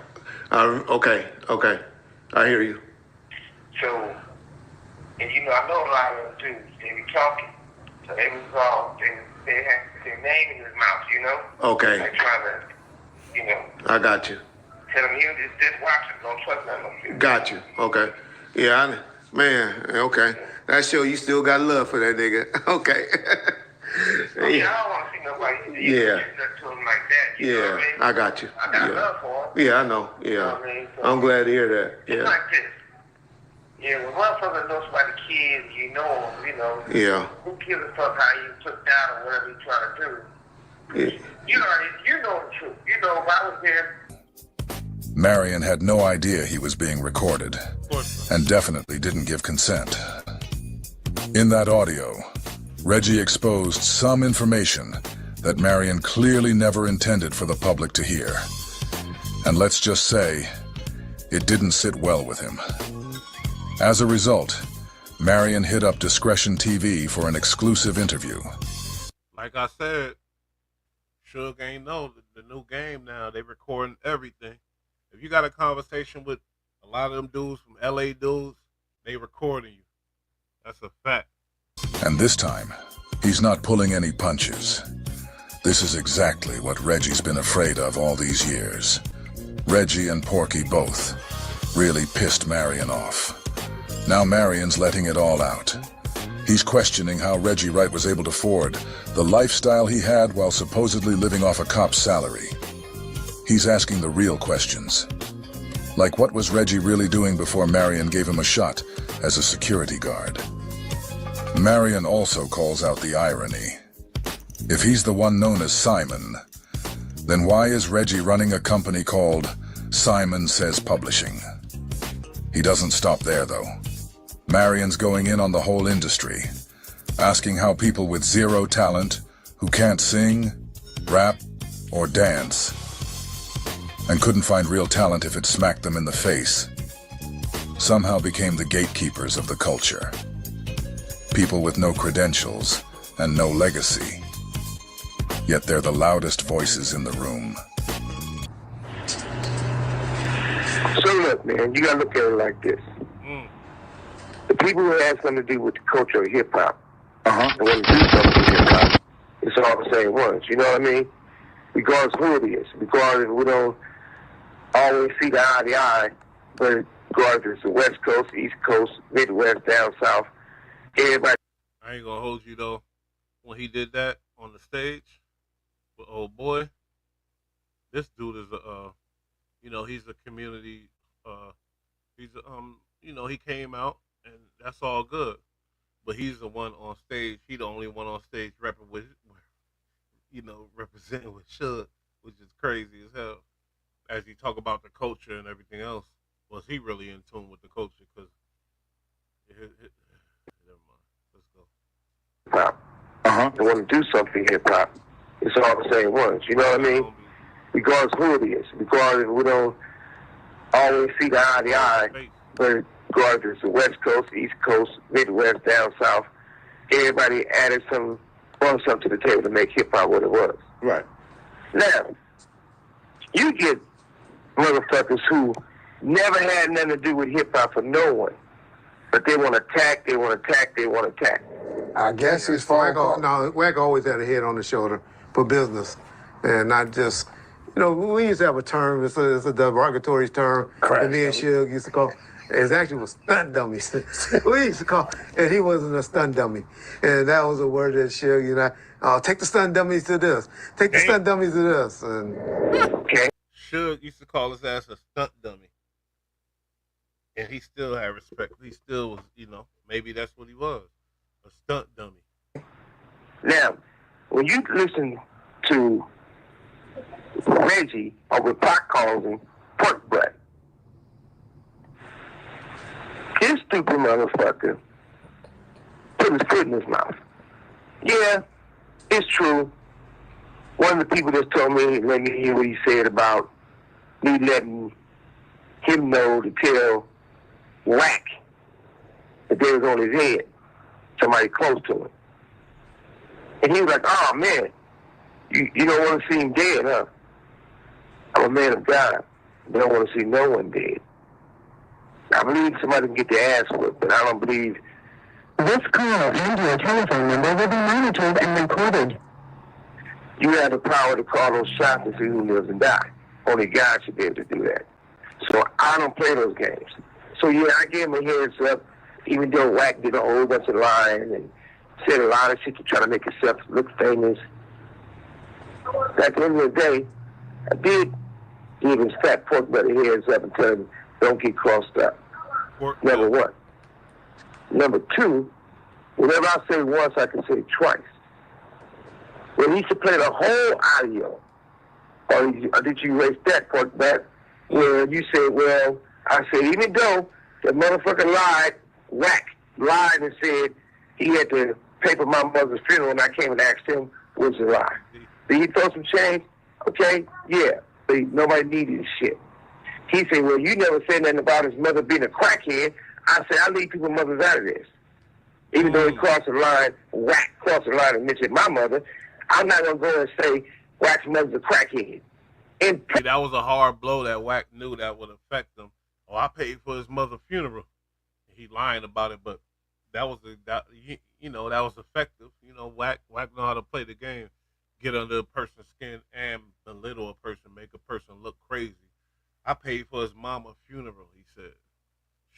Okay. I hear you. So, and you know, I know a lot of them dudes. They be talking. So they was all, they had their name in his mouth, you know? Okay. Like trying to, you know. I got you. Tell him, you just watch it. Don't trust nothing. Got you. Okay. Yeah, man. Okay. That show you still got love for that nigga. Okay. Yeah, I don't want to see nobody. Yeah. To him like that. You know what I mean? I got you. I got love for him. Yeah, I know. Yeah. You know what I mean? So, I'm glad to hear that. it's Yeah. like this. Yeah, when motherfucker knows about the kids, you know him, you know. Yeah. Who gives a fuck how you took down or whatever you trying to do? Yeah. You know the truth. You know, if I was there. Marion had no idea he was being recorded, and definitely didn't give consent. In that audio, Reggie exposed some information that Marion clearly never intended for the public to hear. And let's just say, it didn't sit well with him. As a result, Marion hit up Discretion TV for an exclusive interview. Like I said, Suge ain't know the new game now. They recording everything. If you got a conversation with a lot of them dudes from LA dudes, they recording you. That's a fact. And this time, he's not pulling any punches. This is exactly what Reggie's been afraid of all these years. Reggie and Porky both really pissed Marion off. Now Marion's letting it all out. He's questioning how Reggie Wright was able to afford the lifestyle he had while supposedly living off a cop's salary. He's asking the real questions. Like, what was Reggie really doing before Marion gave him a shot as a security guard? Marion also calls out the irony. If he's the one known as Simon, then why is Reggie running a company called Simon Says Publishing? He doesn't stop there, though. Marion's going in on the whole industry, asking how people with zero talent, who can't sing, rap, or dance, and couldn't find real talent if it smacked them in the face, somehow became the gatekeepers of the culture. People with no credentials and no legacy, yet they're the loudest voices in the room. So look, man, you gotta look at it like this. The people who have something to do with the culture of hip-hop, and want to do something with hip-hop, it's all the same ones, you know what I mean? Regardless who it is, regardless, we don't always see the eye to eye, but regardless if it's the West Coast, East Coast, Midwest, down South, everybody. I ain't gonna hold you though. When he did that on the stage with old boy, this dude is he's a community He's you know, he came out and that's all good. But he's the one on stage. He the only one on stage repping with, you know, representing with Suge, which is crazy as hell. As he talk about the culture and everything else, was he really in tune with the culture? Because never mind. Let's go. Pop. They want to do something hip hop. It's all the same ones. You know what I mean? Regardless who it is, regardless we don't always see the eye to eye, but regardless it's the West Coast, East Coast, Midwest, down South, everybody added some, brought something to the table to make hip hop what it was. Right. Now, you get motherfuckers who never had nothing to do with hip hop for no one, but they want to attack, they want to attack, they want to attack. I guess it's Wack always had a head on the shoulder for business, and not just, you know, we used to have a term, it's a derogatory term, and me and Suge used to call, it actually was stunt dummies. We used to call, and he wasn't a stunt dummy. And that was a word that Suge, you know, take the stunt dummies to this, take the stunt dummies to this. And okay. Suge used to call his ass a stunt dummy. And he still had respect. He still was, you know, maybe that's what he was. A stunt dummy. Now, when you listen to Reggie, or what Pac calls him, pork butt, this stupid motherfucker put his foot in his mouth. Yeah, it's true. One of the people just told me, let me hear what he said about me letting him know to tell Wack that they was on his head, somebody close to him. And he was like, oh man, you don't want to see him dead, huh? I'm a man of God. I don't want to see no one dead. I believe somebody can get their ass whipped, but I don't believe. This call and your telephone number will be monitored and recorded. You have the power to call those shots and see who lives and dies. Only God should be able to do that. So I don't play those games. So yeah, I gave him a heads up, even though Wack did a whole bunch of lying and said a lot of shit to try to make himself look famous. At the end of the day, I did give his fat pork butt a heads up and tell him, don't get crossed up. Number one. Number two, whatever I say once, I can say twice. When he should play the whole audio, or did you erase that pork butt, where you said, well, I said, even though the motherfucker lied, Wack lied and said he had to pay for my mother's funeral, and I came and asked him, was a lie. Did he throw some change? Okay, yeah, but nobody needed his shit. He said, well, you never said nothing about his mother being a crackhead. I said, I leave people's mothers out of this. Even though he crossed the line, Wack crossed the line and mentioned my mother, I'm not going to go and say Wack's mother's a crackhead. And see, that was a hard blow that Wack knew that would affect him. Oh, I paid for his mother's funeral. He lying about it, but that was that was effective. You know, Wack know how to play the game, get under a person's skin and belittle a person, make a person look crazy. I paid for his mama's funeral, he said.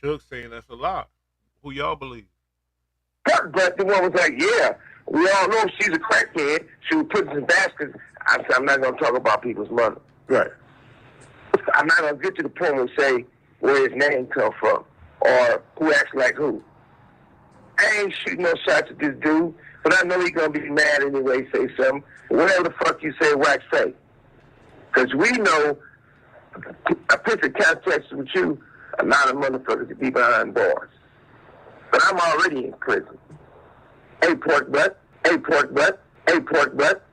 Suge saying that's a lie. Who y'all believe? But the one was like, yeah, we all know she's a crackhead. She was put in baskets. I said, I'm not going to talk about people's mother. Right. I'm not going to get to the point where say where his name come from or who acts like who. I ain't shooting no shots at this dude, but I know he's going to be mad anyway, say something. Whatever the fuck you say, Wack say. Because we know, I put the context with you, a lot of motherfuckers to be behind bars. But I'm already in prison. Hey, pork butt. Hey, pork butt. Hey, pork butt.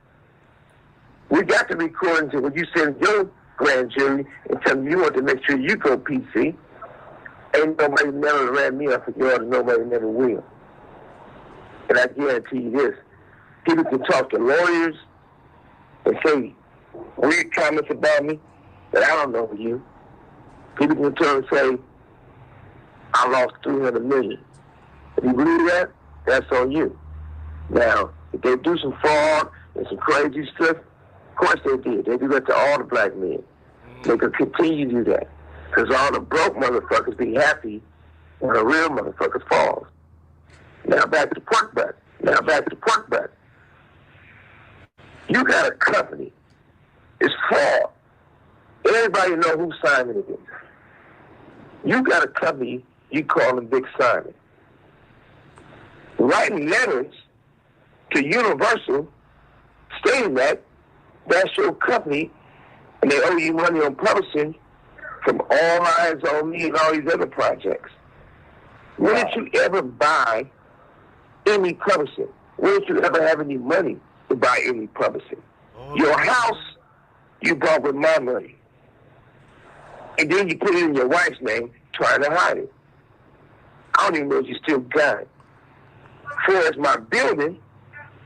We got the recordings of when you send your grand jury and tell them you want to make sure you go PC. Ain't nobody never ran me up for yours, nobody never will. And I guarantee you this, people can talk to lawyers and say weird comments about me, but I don't know you. People can turn and say, I lost $300 million. If you believe that, that's on you. Now, if they do some fraud and some crazy stuff, of course they did. They do that to all the black men. They could continue to do that. Because all the broke motherfuckers be happy when the real motherfuckers falls. Now back to the pork butt. You got a company. It's fraud. Everybody know who Simon is. You got a company, you call him Big Simon. Writing letters to Universal stating that that's your company and they owe you money on publishing from All Eyes on Me and all these other projects. When did you ever buy any publishing? When did you ever have any money to buy any publishing? Your house, you bought with my money. And then you put it in your wife's name, trying to hide it. I don't even know if you still got it. For as my building,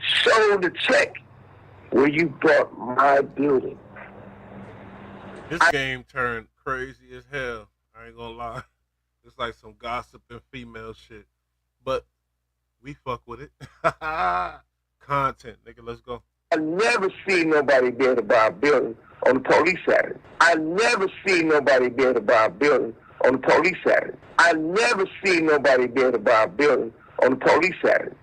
show the check where you bought my building. This game turned crazy as hell. I ain't gonna lie. It's like some gossip and female shit. But we fuck with it. Content, nigga, let's go. I never seen nobody be able to buy a building on the police Saturday. I never seen nobody be able to buy a building on the police Saturday. I never seen nobody be able to buy a building on the police Saturday.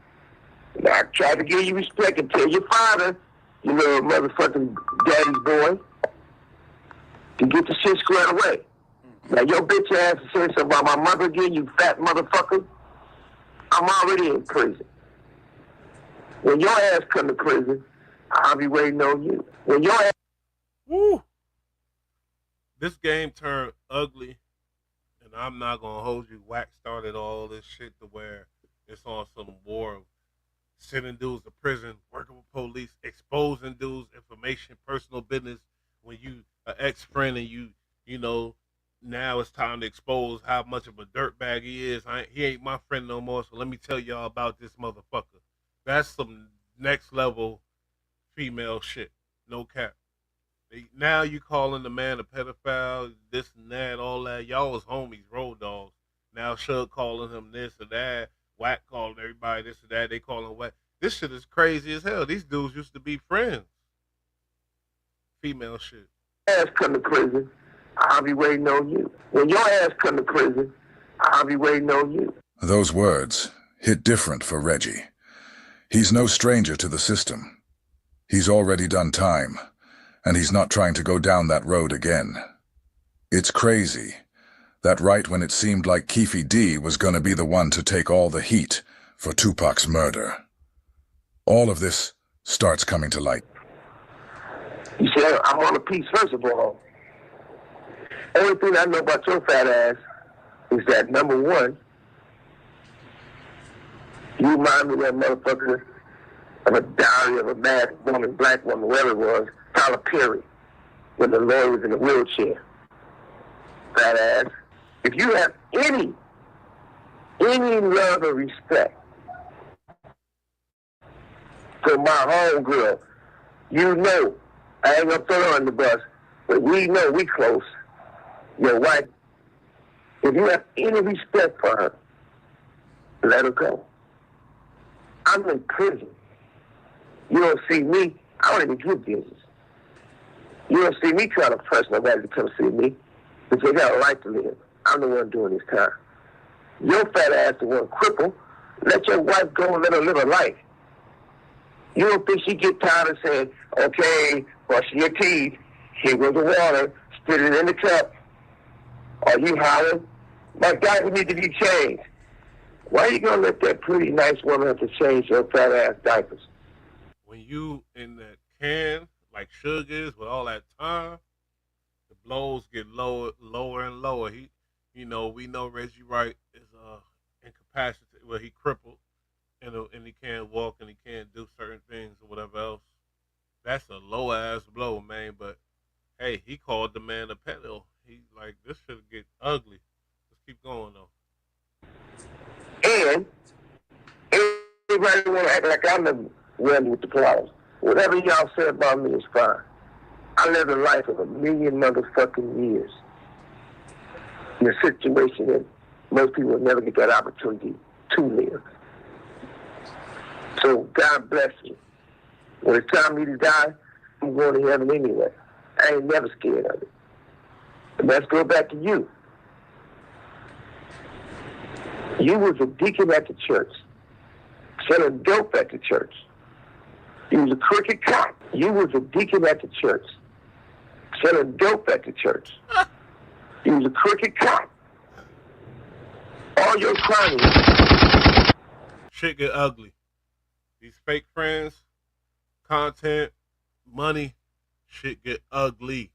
Now, I tried to give you respect and tell your father, you little motherfucking daddy's boy, to get the shit squared away. Now, your bitch ass is saying something about my mother again, you fat motherfucker. I'm already in prison. When your ass come to prison, I'll be waiting on you. When your ass... Woo! This game turned ugly, and I'm not gonna hold you. Wack started all this shit to where it's on some war of sending dudes to prison, working with police, exposing dudes' information, personal business. When you an ex-friend and you know, now it's time to expose how much of a dirtbag he is. He ain't my friend no more, so let me tell y'all about this motherfucker. That's some next level female shit. No cap. Now you calling the man a pedophile, this and that, all that. Y'all was homies, road dogs. Now Shug calling him this or that. Wack calling everybody this or that. They calling Wack. This shit is crazy as hell. These dudes used to be friends. Female shit. Ass come to prison, I'll be waiting on you. When your ass come to prison, I'll be waiting on you. Those words hit different for Reggie. He's no stranger to the system. He's already done time, and he's not trying to go down that road again. It's crazy that right when it seemed like Keefe D was gonna be the one to take all the heat for Tupac's murder, all of this starts coming to light. You see, I'm on a piece, first of all. Only thing I know about your fat ass is that, number one, you remind me of that motherfucker of a diary of a mad woman, black woman, whatever it was, Tyler Perry, when the lawyer was in a wheelchair. Fat ass. If you have any love or respect for my homegirl, you know, I ain't gonna throw her on the bus, but we know we close. Your wife, if you have any respect for her, let her go. I'm in prison. You don't see me, I don't even give business. You don't see me trying to press nobody to come see me, but they got a life to live. I'm the one doing this time. Your fat ass the one crippled. Let your wife go and let her live her life. You don't think she get tired of saying, okay, brushing your teeth, here goes the water, spit it in the cup. Are you hollering? My diaper need to be changed. Why are you going to let that pretty nice woman have to change your fat ass diapers? When you in that can, like Suge is, with all that time, the blows get lower and lower. We know Reggie Wright is incapacitated, well, he crippled, and he can't walk and he can't do certain things or whatever else. That's a low ass blow, man. But hey, he called the man a pedo. He like, this should get ugly. Let's keep going though. And everybody want to act like I'm the one with the problems. Whatever y'all say about me is fine. I lived a life of 1,000,000 motherfucking years in a situation that most people will never get that opportunity to live. So God bless you. When it's time for me to die, I'm going to heaven anyway. I ain't never scared of it. But let's go back to you. You was a deacon at the church, selling dope at the church. You was a crooked cop. You was a deacon at the church, selling dope at the church. You was a crooked cop. All your cronies. Shit get ugly. These fake friends, content, money, shit get ugly.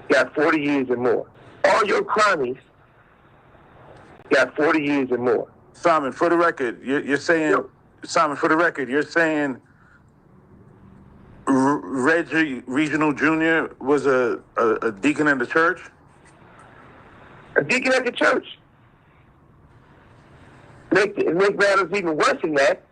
Got 40 years and more. All your cronies got 40 years and more. Simon, for the record, you're saying, Simon, for the record, you're saying Reggie Regional Jr. was a deacon in the church? A deacon at the church. Make matters even worse than that.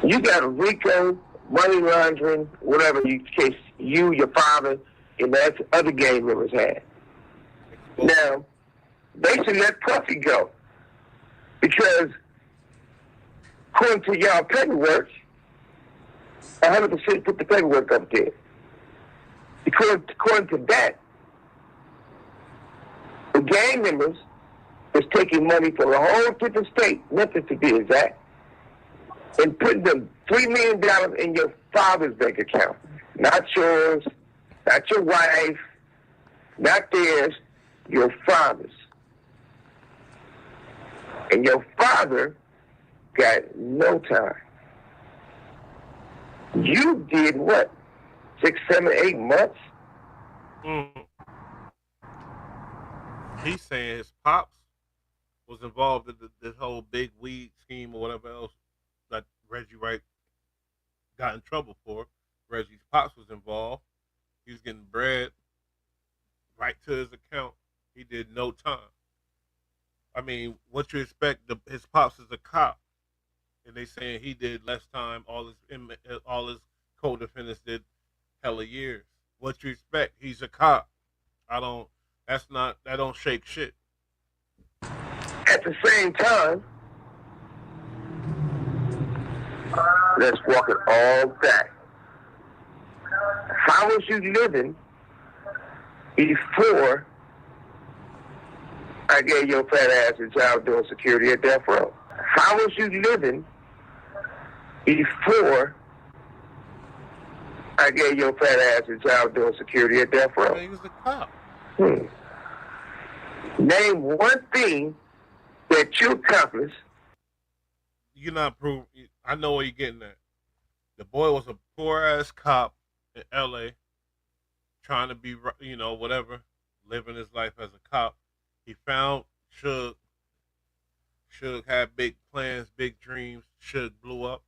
You got a RICO, money laundering, whatever case you, your father, and that other gang members had. Now, they should let Puffy go. Because according to y'all paperwork, 100% put the paperwork up there. According to that, the gang members was taking money from a whole different state, Memphis to be exact, and putting them $3 million in your father's bank account. Not yours, not your wife, not theirs, your father's. And your father got no time. You did what? 6, 7, 8 months? He's saying his pops was involved in this whole big weed scheme or whatever else that Reggie Wright got in trouble for. Reggie's pops was involved. He was getting bread right to his account. He did no time. I mean, what you expect? His pops is a cop, and they saying he did less time. All his co-defendants did hella years. What you expect? He's a cop. That don't shake shit. At the same time, let's walk it all back. How was you living before I gave your fat ass a job doing security at death row? How was you living before I gave your fat ass a job doing security at death row? He was a cop. Name one thing that you accomplished. You're not proving. I know where you're getting at. The boy was a poor ass cop in L.A. trying to be, whatever, living his life as a cop. He found Suge. Suge had big plans, big dreams. Suge blew up.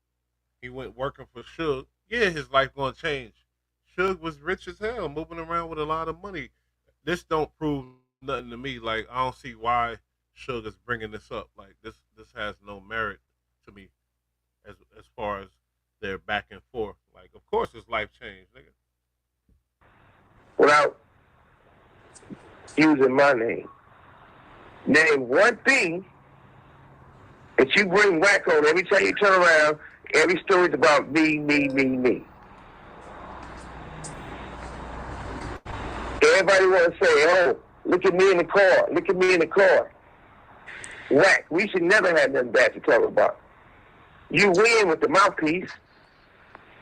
He went working for Suge. Yeah, his life gonna change. Suge was rich as hell, moving around with a lot of money. This don't prove nothing to me. Like, I don't see why Suge is bringing this up. Like, this has no merit to me as far as their back and forth. Like, of course his life changed, nigga. Without using my name. Name one thing that you bring whack on every time you turn around. Every story's about me, me, me, me. Everybody want to say, oh, look at me in the car. Look at me in the car. Whack. We should never have nothing bad to talk about. You win with the mouthpiece.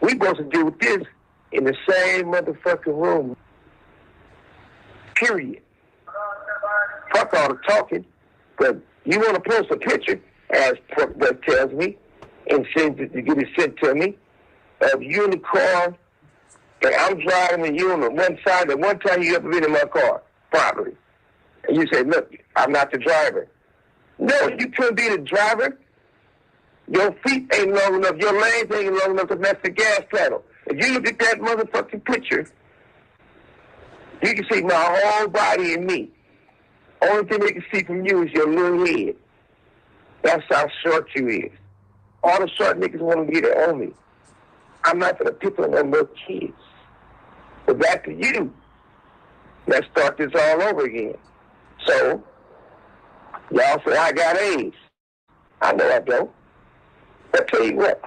We supposed to deal with this in the same motherfucking room. Period. Fuck all the talking. But you want to post a picture, as Porkbutt tells me, and send it to get it sent to me, of you in the car, and I'm driving and you on the one side, and one time you ever been in my car, probably. And you say, look, I'm not the driver. No, you couldn't be the driver. Your feet ain't long enough, your legs ain't long enough to match the gas pedal. If you look at that motherfucking picture, you can see my whole body and me. Only thing they can see from you is your little head. That's how short you is. All the short niggas want to get it on me. I'm not going to pick on them little kids. But back to you. Let's start this all over again. So, y'all say I got AIDS. I know I don't. But tell you what.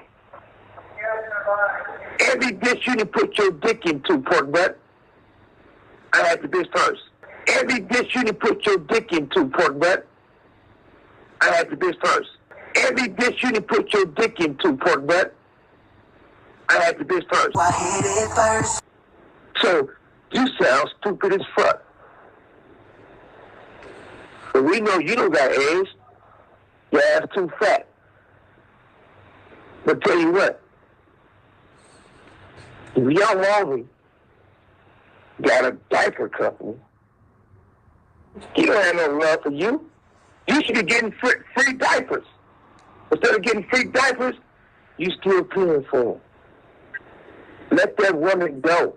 Every bitch you can put your dick into, Porkbutt, I had to bitch first. Every bitch you can put your dick into, Porkbutt, I had to bitch first. Every bitch you can put your dick into, Porkbutt, I had to bitch first. I hit it first. So, you sound stupid as fuck. But we know you don't got AIDS. Your ass too fat. But tell you what, if young Remy got a diaper company, he don't have no love for you. You should be getting free diapers. Instead of getting free diapers, you still paying for them. Let that woman go.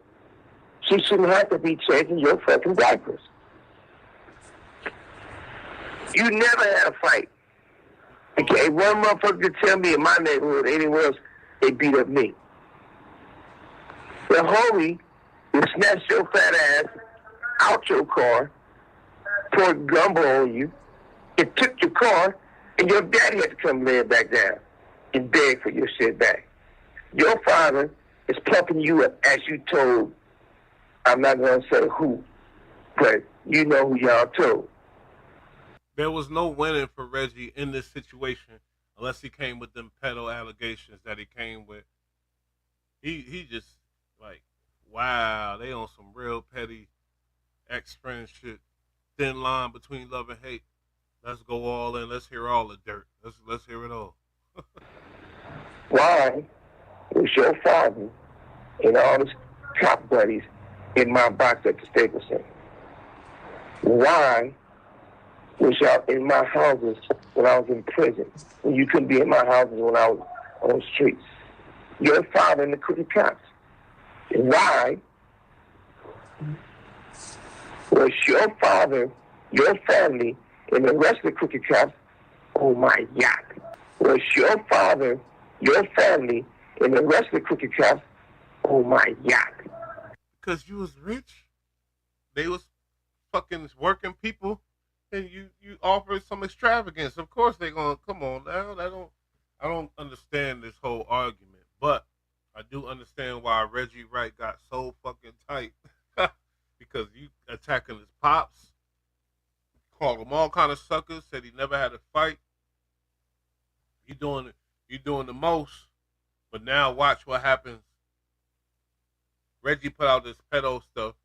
She shouldn't have to be changing your fucking diapers. You never had a fight. Okay, one motherfucker could tell me in my neighborhood, anywhere else, they beat up me. The homie will snatch your fat ass out your car, poured gumbo on you, and took your car, and your daddy had to come lay it back down and beg for your shit back. Your father is pumping you up as you told, I'm not going to say who, but you know who y'all told. There was no winning for Reggie in this situation unless he came with them pedo allegations that he came with. He just like, wow, they on some real petty ex-friend shit. Thin line between love and hate. Let's go all in. Let's hear all the dirt. Let's hear it all. Why was your father and all his cop buddies in my box at the Staples Center? Why was y'all in my houses when I was in prison? When you couldn't be in my houses when I was on the streets? Your father and the crooked cops. Why was your father, your family, and the rest of the crooked cops on my yacht? Was your father, your family, and the rest of the crooked cops on my yacht? Because you was rich. They was fucking working people, and you offered some extravagance. Of course they gonna come on now. I don't understand this whole argument, but I do understand why Reggie Wright got so fucking tight. Because you attacking his pops, called him all kind of suckers, said he never had a fight. You doing the most, but now watch what happens. Reggie put out this pedo stuff.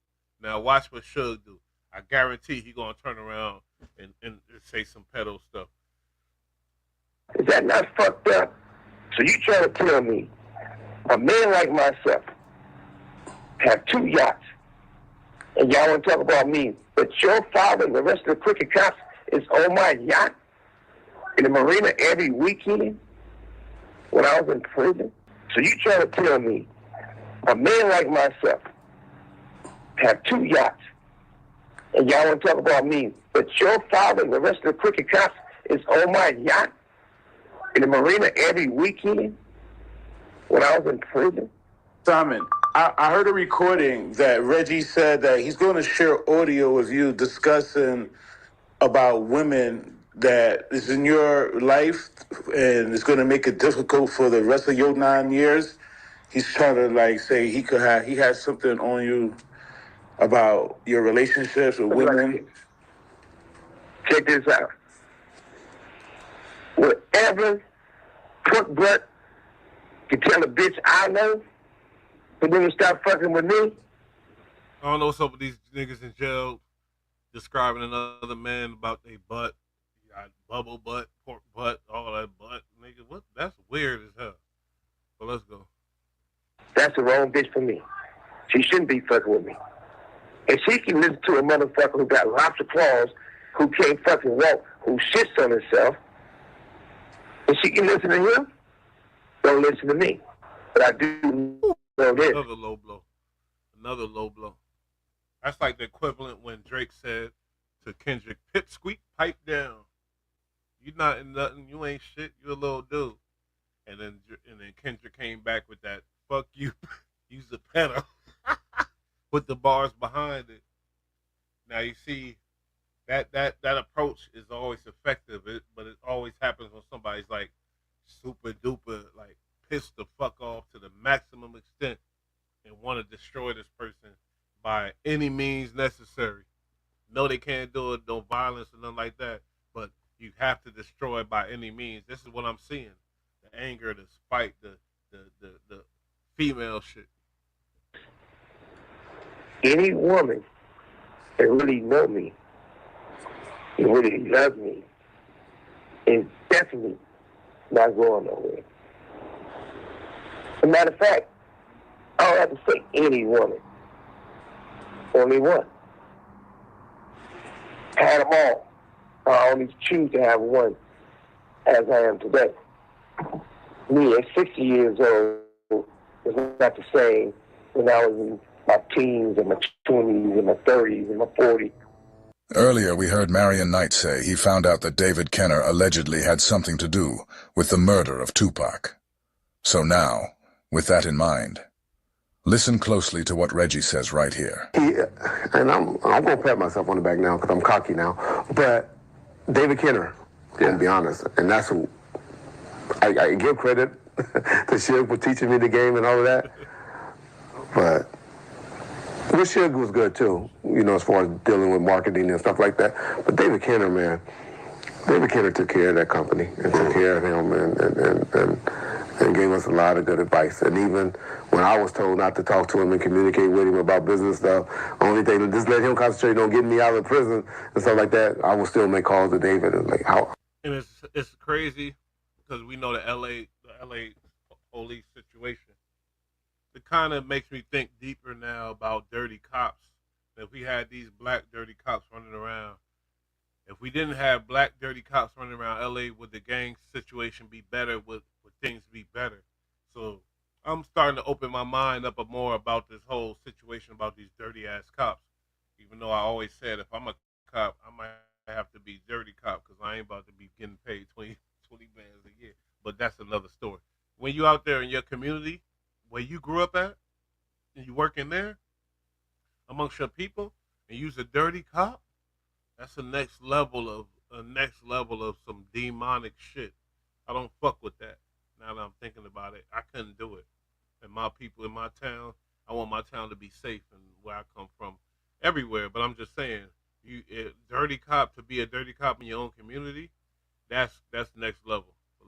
Now watch what Suge do. I guarantee he gonna turn around and say some pedo stuff. Is that not fucked up? So you trying to tell me a man like myself have 2 yachts, and y'all want to talk about me, but your father and the rest of the crooked cops is on my yacht in the marina every weekend when I was in prison? So you trying to tell me a man like myself have 2 yachts, and y'all want to talk about me, but your father and the rest of the crooked cops is on my yacht in the marina every weekend when I was in prison? Simon, I heard a recording that Reggie said that he's going to share audio with you discussing about women that is in your life and it's going to make it difficult for the rest of your 9 years. He's trying to like say he has something on you about your relationships with women. Check this out. Whatever crook butt can tell a bitch I know, and then stop fucking with me. I don't know what's up with these niggas in jail describing another man about their butt. You got bubble butt, pork butt, all that butt. Nigga, what? That's weird as hell. But let's go. That's the wrong bitch for me. She shouldn't be fucking with me. If she can listen to a motherfucker who got lobster claws, who can't fucking walk, who shits on herself, and she can listen to him, don't listen to me. But I do know this. Another low blow. Another low blow. That's like the equivalent when Drake said to Kendrick, "Pipsqueak, pipe down. You not in nothing. You ain't shit. You a little dude." And then Kendrick came back with that, "Fuck you, use the pedal." Put the bars behind it. Now you see that approach is always effective, but it always happens when somebody's like super duper like pissed the fuck off to the maximum extent and want to destroy this person by any means necessary. No, they can't do it, no violence or nothing like that, but you have to destroy by any means. This is what I'm seeing. The anger, the spite, the female shit. Any woman that really know me he really loves me, is definitely not going nowhere. As a matter of fact, I don't have to say any woman. Only one. I had them all. I only choose to have one as I am today. Me at 60 years old is not the same when I was in my teens and my 20s and my 30s and my 40s. Earlier, we heard Marion Knight say he found out that David Kenner allegedly had something to do with the murder of Tupac. So now, with that in mind, listen closely to what Reggie says right here. And I'm going to pat myself on the back now because I'm cocky now, but David Kenner, to be honest, and that's who I give credit to Suge for teaching me the game and all of that, but Suge was good too, you know, as far as dealing with marketing and stuff like that. But David Kenner, man, David Kenner took care of that company and took care of him and gave us a lot of good advice. And even when I was told not to talk to him and communicate with him about business stuff, only thing, just let him concentrate on getting me out of prison and stuff like that, I will still make calls to David. And like, how? And it's crazy because we know the LA police situation. It kind of makes me think deeper now about dirty cops. If we had these black dirty cops running around, if we didn't have black dirty cops running around LA, would the gang situation be better? Would things be better? So I'm starting to open my mind up more about this whole situation about these dirty ass cops. Even though I always said if I'm a cop, I might have to be dirty cop because I ain't about to be getting paid 20 bands a year. But that's another story. When you out there in your community, where you grew up at, and you working there, amongst your people, and you's a dirty cop, that's a next level of some demonic shit. I don't fuck with that. Now that I'm thinking about it, I couldn't do it. And my people in my town, I want my town to be safe and where I come from, everywhere. But I'm just saying, dirty cop, to be a dirty cop in your own community, that's next level. So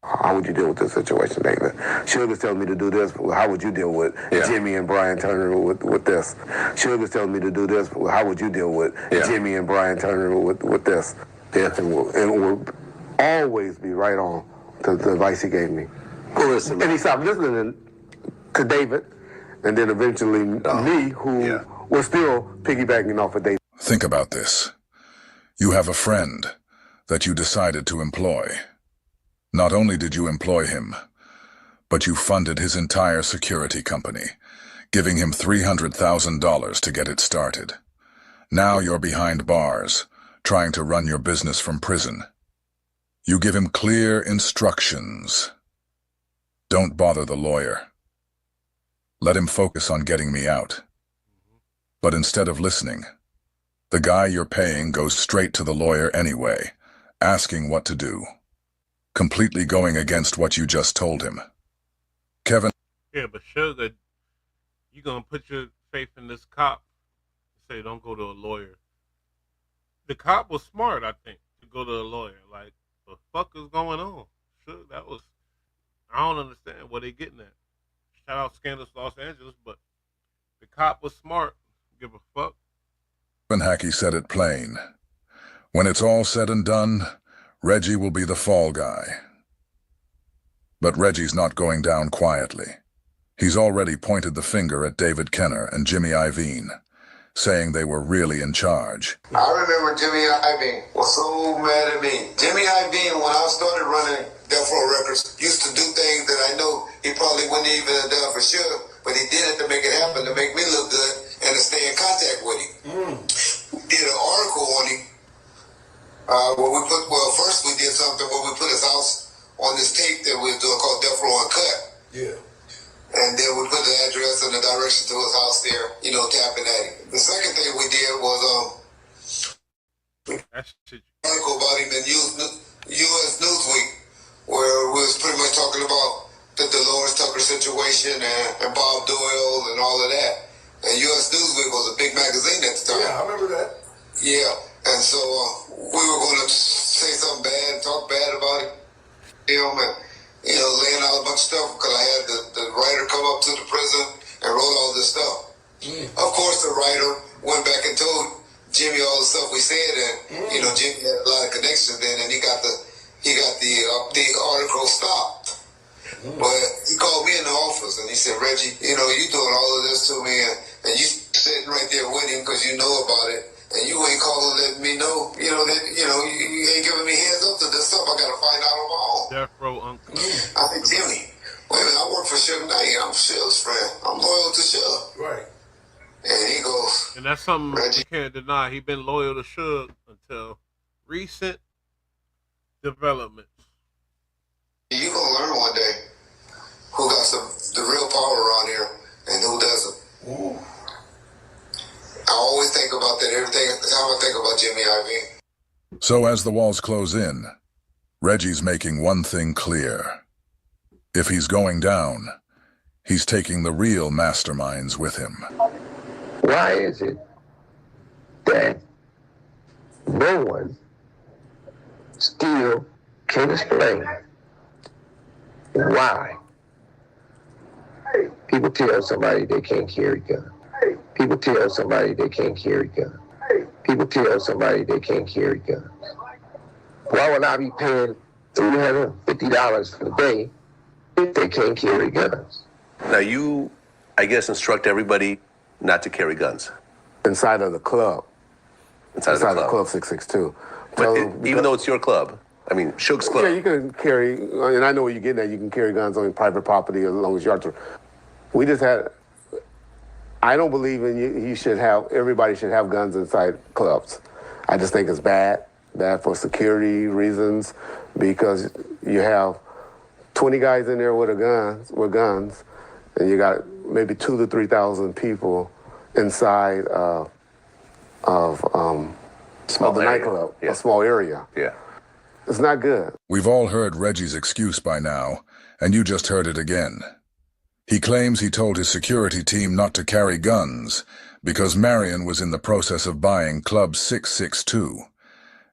how would you deal with this situation, David? Sugar's telling me to do this. How would you deal with Jimmy and Brian Turner with this? Sugar's telling me to do this. How would you deal with Jimmy and Brian Turner with this? And will always be right on to the advice he gave me. Well, listen, and he stopped listening to David, and then eventually me, who was still piggybacking off of David. Think about this. You have a friend that you decided to employ. Not only did you employ him, but you funded his entire security company, giving him $300,000 to get it started. Now you're behind bars, trying to run your business from prison. You give him clear instructions. Don't bother the lawyer. Let him focus on getting me out. But instead of listening, the guy you're paying goes straight to the lawyer anyway, asking what to do. Completely going against what you just told him. Kevin. Yeah, but Sugar, you gonna put your faith in this cop and say don't go to a lawyer. The cop was smart, I think, to go to a lawyer. Like, the fuck is going on? Sugar, I don't understand what they getting at. Shout out Scandalous Los Angeles, but the cop was smart. Give a fuck. Kevin Hackey said it plain. When it's all said and done, Reggie will be the fall guy. But Reggie's not going down quietly. He's already pointed the finger at David Kenner and Jimmy Iovine, saying they were really in charge. I remember Jimmy Iovine was so mad at me. Jimmy Iovine, when I started running Death Row Records, used to do things that I know he probably wouldn't even have done for sure, but he did it to make it happen, to make me look good and to stay in contact with him. We did an article on him. First we did something where we put his house on this tape that we were doing called Death Row Uncut. Yeah. And then we put the address and the direction to his house there, tapping at him. The second thing we did was an article about him in U.S. Newsweek, where we was pretty much talking about the Dolores Tucker situation and Bob Doyle and all of that. And U.S. Newsweek was a big magazine at the time. Yeah, I remember that. Yeah. And so we were going to say something bad and talk bad about him and, laying out a bunch of stuff because I had the writer come up to the prison and wrote all this stuff. Of course, the writer went back and told Jimmy all the stuff we said, and you know, Jimmy had a lot of connections then, and he got the article stopped. But he called me in the office and he said, Reggie, you know, you doing all of this to me, and you sitting right there with him because you know about it, and you ain't calling, letting me know, you know, that you ain't giving me heads up to this stuff. I got to find out on my own. Death Row Uncle. I said, Jimmy, wait a minute, I work for Suge Knight. I'm Suge's friend. I'm loyal to Suge. Right. And he goes, and that's something Reggie, you can't deny. He been loyal to Suge until recent developments. You gonna learn one day who got the real power around here and who doesn't. Ooh. I always think about that every time I think about Jimmy Iovine. So as the walls close in, Reggie's making one thing clear. If he's going down, he's taking the real masterminds with him. Why is it that no one still can explain why people tell somebody they can't carry guns? People tell somebody they can't carry guns. People tell somebody they can't carry guns. Why would I be paying $350 for the day if they can't carry guns? Now you, I guess, instruct everybody not to carry guns. Inside of the club. Inside of the club 662. But even though it's your club, I mean, Suge's club. Yeah, you can carry, and I know where you're getting at, you can carry guns on your private property as long as you're... We just had... I don't believe in everybody should have guns inside clubs. I just think it's bad for security reasons, because you have 20 guys in there with guns, and you got maybe 2,000 to 3,000 people inside of the nightclub, a small area. Yeah. It's not good. We've all heard Reggie's excuse by now, and you just heard it again. He claims he told his security team not to carry guns because Marion was in the process of buying Club 662,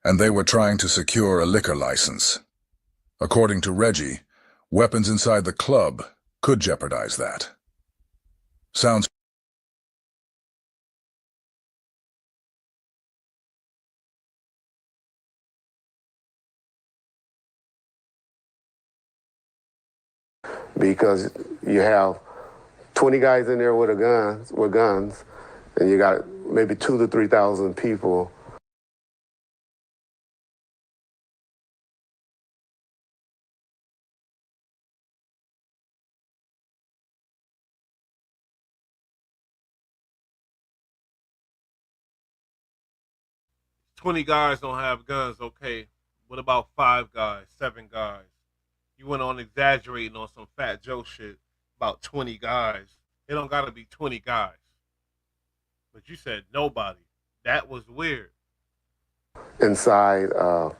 and they were trying to secure a liquor license. According to Reggie, weapons inside the club could jeopardize that. Sounds because you have 20 guys in there with guns, and you got maybe 2,000 to 3,000 people. "20 guys don't have guns, okay. What about 5 guys, 7 guys? You went on exaggerating on some Fat Joe shit about 20 guys. It don't gotta be 20 guys. But you said nobody. That was weird." Inside of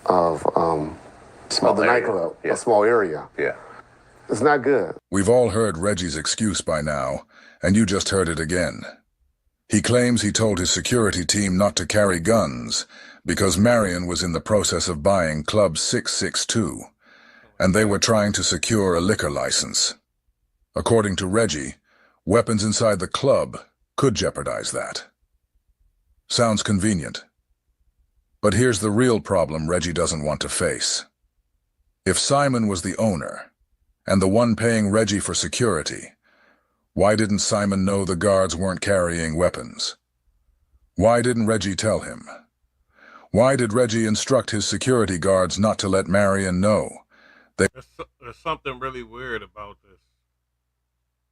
the nightclub, a small area. Yeah. It's not good. We've all heard Reggie's excuse by now, and you just heard it again. He claims he told his security team not to carry guns because Marion was in the process of buying Club 662, and they were trying to secure a liquor license. According to Reggie, weapons inside the club could jeopardize that. Sounds convenient. But here's the real problem Reggie doesn't want to face. If Simon was the owner, and the one paying Reggie for security, why didn't Simon know the guards weren't carrying weapons? Why didn't Reggie tell him? Why did Reggie instruct his security guards not to let Marion know? There's something really weird about this.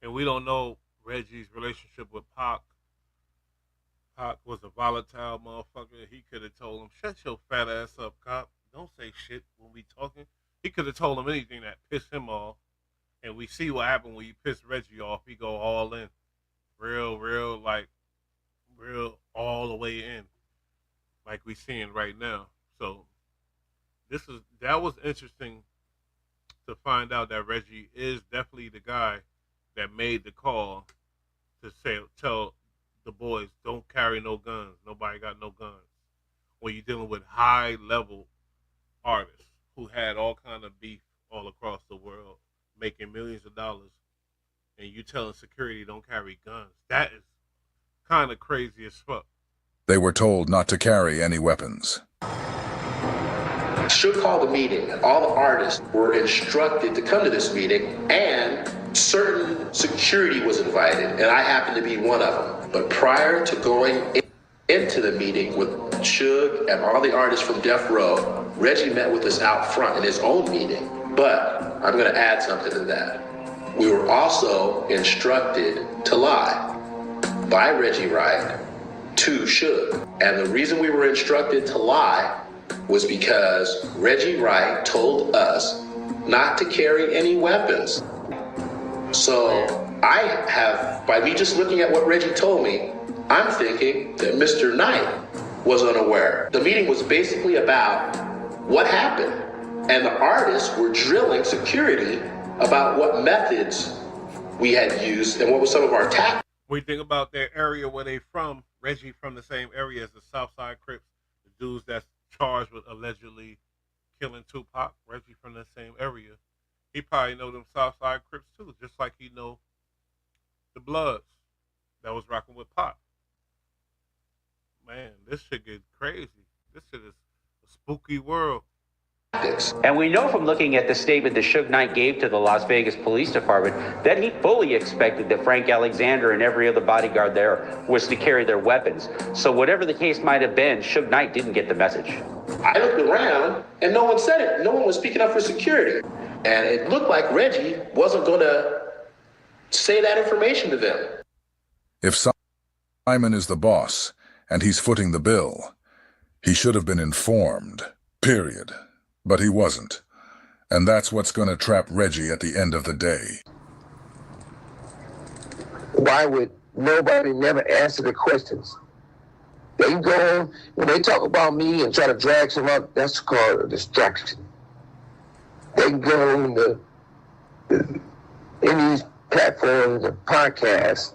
And we don't know Reggie's relationship with Pac. Pac was a volatile motherfucker. He could have told him, "Shut your fat ass up, cop. Don't say shit when we talking." He could have told him anything that pissed him off. And we see what happened when you piss Reggie off. He go all in. Real all the way in. Like we seeing right now. So that was interesting to find out that Reggie is definitely the guy that made the call to tell the boys, don't carry no guns. Nobody got no guns. When you're dealing with high level artists who had all kind of beef all across the world, making millions of dollars, and you telling security don't carry guns. That is kind of crazy as fuck. They were told not to carry any weapons. Should call the meeting. All the artists were instructed to come to this meeting, and certain security was invited, and I happened to be one of them. But prior to going into the meeting with Suge and all the artists from Death Row, Reggie met with us out front in his own meeting. But I'm going to add something to that. We were also instructed to lie by Reggie Wright to Suge. And the reason we were instructed to lie was because Reggie Wright told us not to carry any weapons. So I have, by me just looking at what Reggie told me, I'm thinking that Mr. Knight was unaware. The meeting was basically about what happened, and the artists were drilling security about what methods we had used and what was some of our tactics. When you think about their area where they from, Reggie from the same area as the Southside Crips, the dudes that's charged with allegedly killing Tupac, Reggie from the same area. He probably know them Southside Crips too, just like he know the Bloods that was rocking with Pop. Man, this shit gets crazy. This shit is a spooky world. And we know from looking at the statement that Suge Knight gave to the Las Vegas Police Department that he fully expected that Frank Alexander and every other bodyguard there was to carry their weapons. So whatever the case might have been, Suge Knight didn't get the message. I looked around and no one said it. No one was speaking up for security. And it looked like Reggie wasn't going to say that information to them. If Simon is the boss and he's footing the bill, he should have been informed, period. But he wasn't. And that's what's going to trap Reggie at the end of the day. Why would nobody never answer the questions? They can go on, when they talk about me and try to drag some up, that's called a distraction. They can go on in these platforms and podcasts,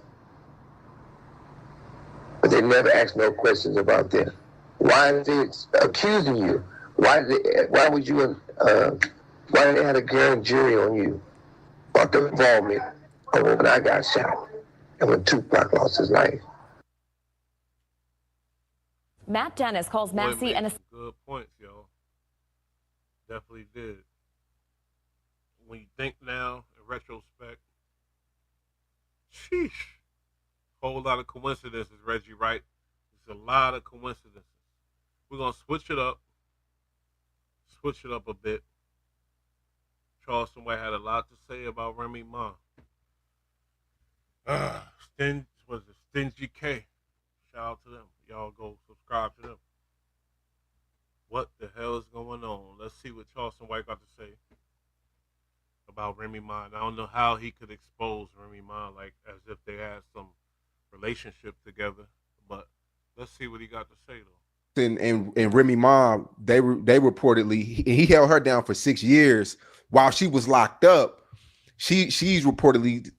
but they never ask no questions about them. Why are they accusing you? Why would you, why did they have a grand jury on you about the involvement of when I got shot and when Tupac lost his life? Matt Dennis calls Massey and good points, yo. Definitely did. When you think now, in retrospect, sheesh, whole lot of coincidences, Reggie Wright. There's a lot of coincidences. We're gonna switch it up a bit. Charleston White had a lot to say about Remy Ma. Stingy K. Shout out to them. Y'all go subscribe to them. What the hell is going on? Let's see what Charleston White got to say about Remy Ma. And I don't know how he could expose Remy Ma like as if they had some relationship together. But let's see what he got to say though. And Remy Ma, they reportedly he held her down for 6 years while she was locked up. She's reportedly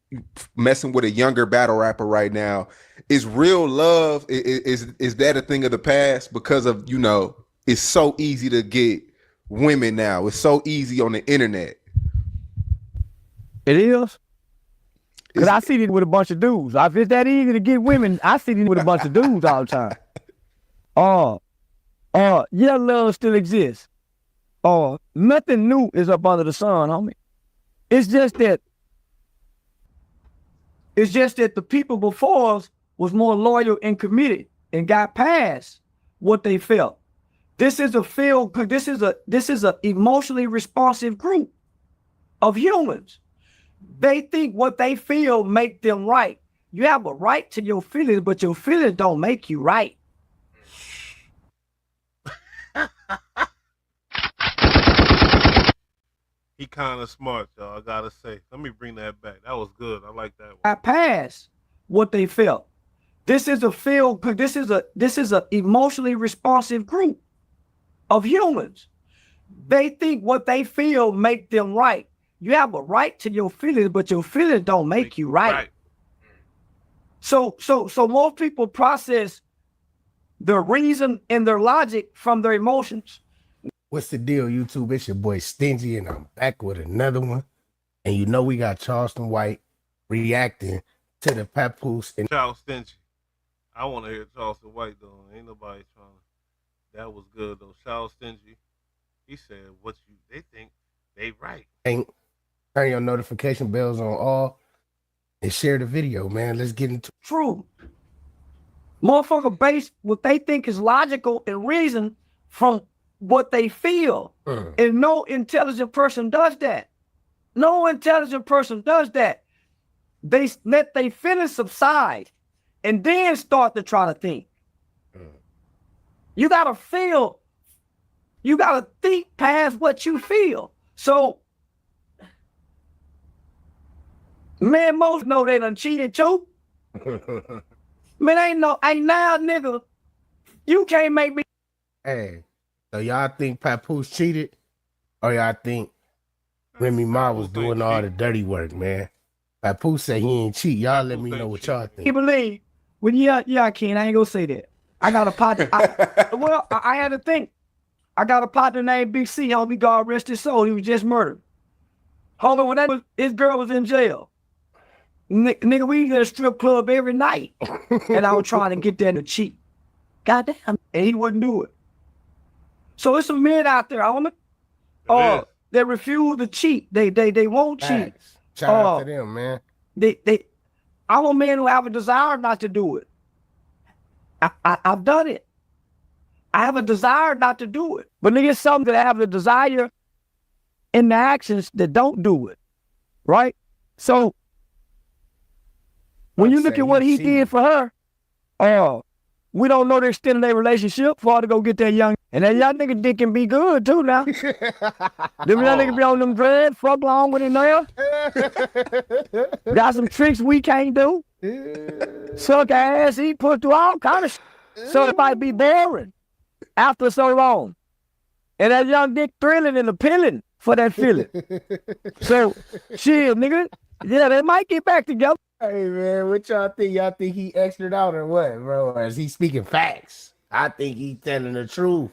messing with a younger battle rapper right now. Is real love is that a thing of the past because of, you know, it's so easy to get women now. It's so easy on the internet. It is. Because I see it with a bunch of dudes. If it's that easy to get women, I see it with a bunch of dudes all the time. Yeah, love still exists. Nothing new is up under the sun, homie. It's just that the people before us was more loyal and committed and got past what they felt. This is a emotionally responsive group of humans. They think what they feel make them right. You have a right to your feelings, but your feelings don't make you right. He kind of smart, y'all, I gotta say. Let me bring that back. That was good. I like that one. I pass what they felt. This is a emotionally responsive group of humans. They think what they feel make them right. You have a right to your feelings, but your feelings don't make you right. So most people process their reason and their logic from their emotions. What's the deal, YouTube? It's your boy Stingy, and I'm back with another one. And you know we got Charleston White reacting to the Papoose. Ciao, Stingy. I want to hear Charleston White though. Ain't nobody trying to. That was good though. Shout Stingy. He said, "What you? They think they right." Ain't turn your notification bells on all and share the video, man. Let's get into True. Motherfucker base what they think is logical and reason from what they feel. And no intelligent person does that. No intelligent person does that. They let their feelings subside and then start to try to think. You gotta feel, you gotta think past what you feel. So, man, most know they done cheated too. Man, ain't now, nigga. You can't make me. Hey, so y'all think Papoose cheated? Or y'all think Remy Ma was doing all the dirty work, man? Papoose said he ain't cheat. Y'all let me know what y'all think. You believe? Well, yeah, Ken. I ain't gonna say that. I got a partner. I had to think. I got a partner named Big C. Homie, God rest his soul. He was just murdered. Homie, when his girl was in jail. Nigga, we was at a strip club every night. And I was trying to get there to cheat. Goddamn. And he wouldn't do it. So it's some men out there, homie. They refuse to cheat. They won't cheat. Shout out to them, man. I'm a man who have a desire not to do it. I've done it. I have a desire not to do it. But nigga, some that have the desire in the actions that don't do it. Right? So when you look at what he did for her, we don't know the extent of their relationship for her to go get that young. And that young nigga dick can be good too now. Them young nigga be on them dreads, fuck long with it now. Got some tricks we can't do. Suck ass, eat, put through all kind of shit. So it might be boring after so long. And that young dick thrilling and appealing for that feeling. So, shit, nigga, yeah, they might get back together. Hey, man, what y'all think? Y'all think he extra out or what, bro? Or is he speaking facts? I think he's telling the truth.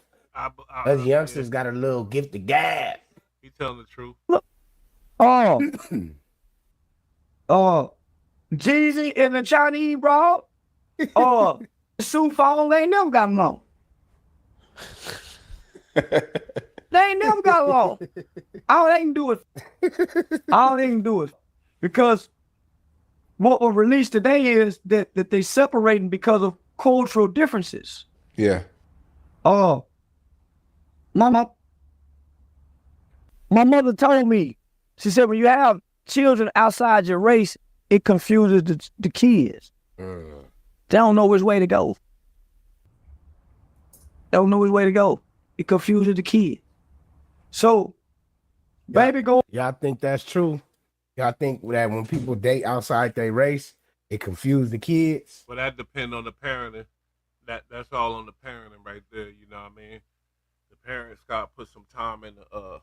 Us youngsters got a little gift of gab. He telling the truth. Look, Jeezy and the Chinese broad, Sue Phone, they ain't never got along. They ain't never got along. All they can do is, because what was released today is that they separating because of cultural differences. Yeah. My mother told me, she said, when you have children outside your race, it confuses the kids. They don't know which way to go. They don't know which way to go. It confuses the kids. So, baby, go. Y'all think that's true? Y'all think that when people date outside their race, it confuse the kids? Well, that depends on the parenting. That's all on the parenting right there. You know what I mean? The parents got to put some time in to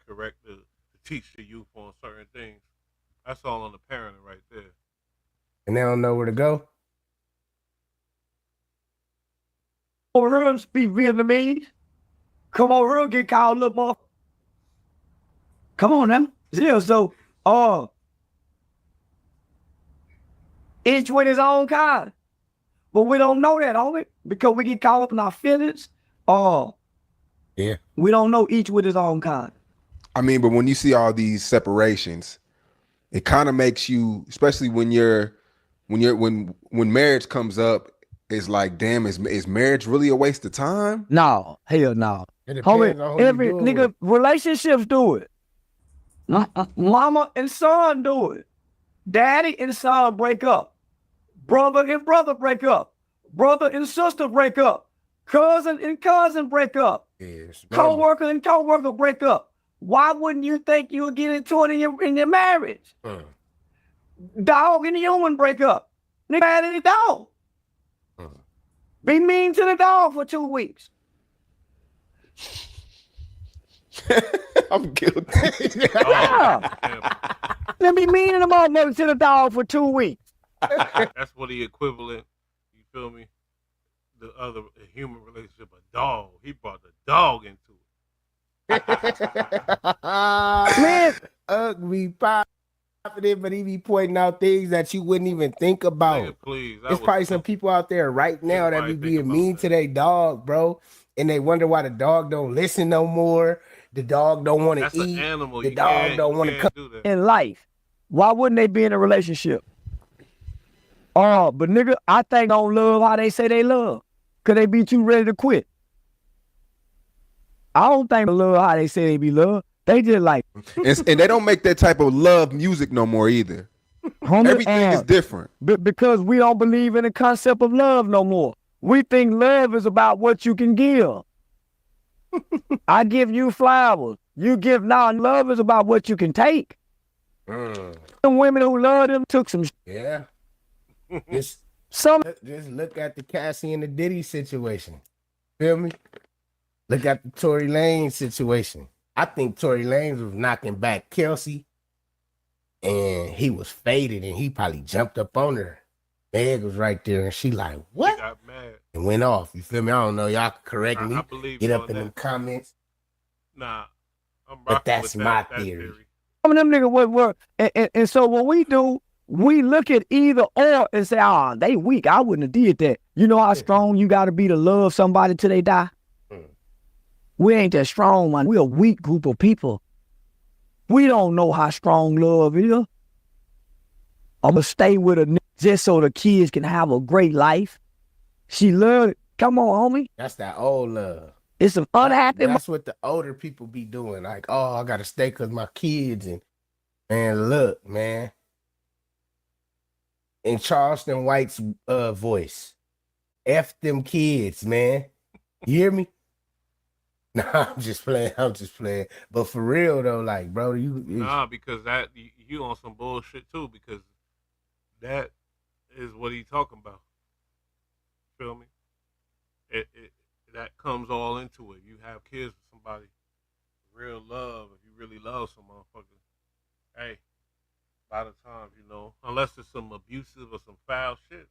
correct to teach the youth on certain things. That's all on the parenting right there. And they don't know where to go? Over here, speak Vietnamese. Come over here, get called a little more. Come on now. Yeah, so, each with his own kind. But we don't know that, don't we? Because we get caught up in our feelings. Yeah. We don't know each with his own kind. I mean, but when you see all these separations, it kind of makes you, especially when marriage comes up, it's like, damn, is marriage really a waste of time? No, hell no. Homie, every nigga, relationships do it. Mama and son do it. Daddy and son break up. Brother and brother break up. Brother and sister break up. Cousin and cousin break up. Yes, co-worker and co-worker break up. Why wouldn't you think you would get into it in your marriage? Dog and the human break up. Nigga had any dog. Be mean to the dog for 2 weeks. I'm guilty. Yeah. Then be mean to the motherfucker to the dog for 2 weeks. That's what the equivalent, you feel me? The other human relationship, a dog. He brought the dog into it. Man, ugly pie. confident, but he be pointing out things that you wouldn't even think about. Nigga, please. There's probably some people out there right now that be being mean to their dog, bro, and they wonder why the dog don't listen no more. The dog don't want to That's eat. an animal. The You dog can't- don't you want to can't come do that. in life. Why wouldn't they be in a relationship? Oh, but nigga, I think don't love how they say they love. Cause they be too ready to quit. I don't think they love how they say they be loved. They just like And they don't make that type of love music no more either. homie, Everything is different. Because we don't believe in the concept of love no more. We think love is about what you can give. I give you flowers. You give now. Love is about what you can take. Some women who love them took some. Yeah. Just look at the Cassie and the Diddy situation. Feel me? Look at the Tory Lanez situation. I think Tory Lanez was knocking back Kelsey, and he was faded, and he probably jumped up on her. Meg was right there, and she like, what? She got mad. And went off. You feel me? I don't know. Y'all can correct me. I believe Get you up on in that. them comments. Nah, I'm rocking But that's with my that theory. Some of them niggas would work. And so what we do, we look at either or and say, they weak. I wouldn't have did that. You know how strong you got to be to love somebody till they die? We ain't that strong, man. We a weak group of people. We don't know how strong love is. I'm going to stay with her just so the kids can have a great life. She loved it. Come on, homie. That's that old love. It's some unhappy. That's what the older people be doing. Like, oh, I got to stay because my kids. And man, look, man. In Charleston White's voice, F them kids, man. You hear me? Nah, I'm just playing. But for real though, like, bro, Nah, because that you on some bullshit too. Because that is what he talking about. Feel me? It that comes all into it. You have kids with somebody, real love. If you really love some motherfucker, hey, a lot of times, you know, unless it's some abusive or some foul shit,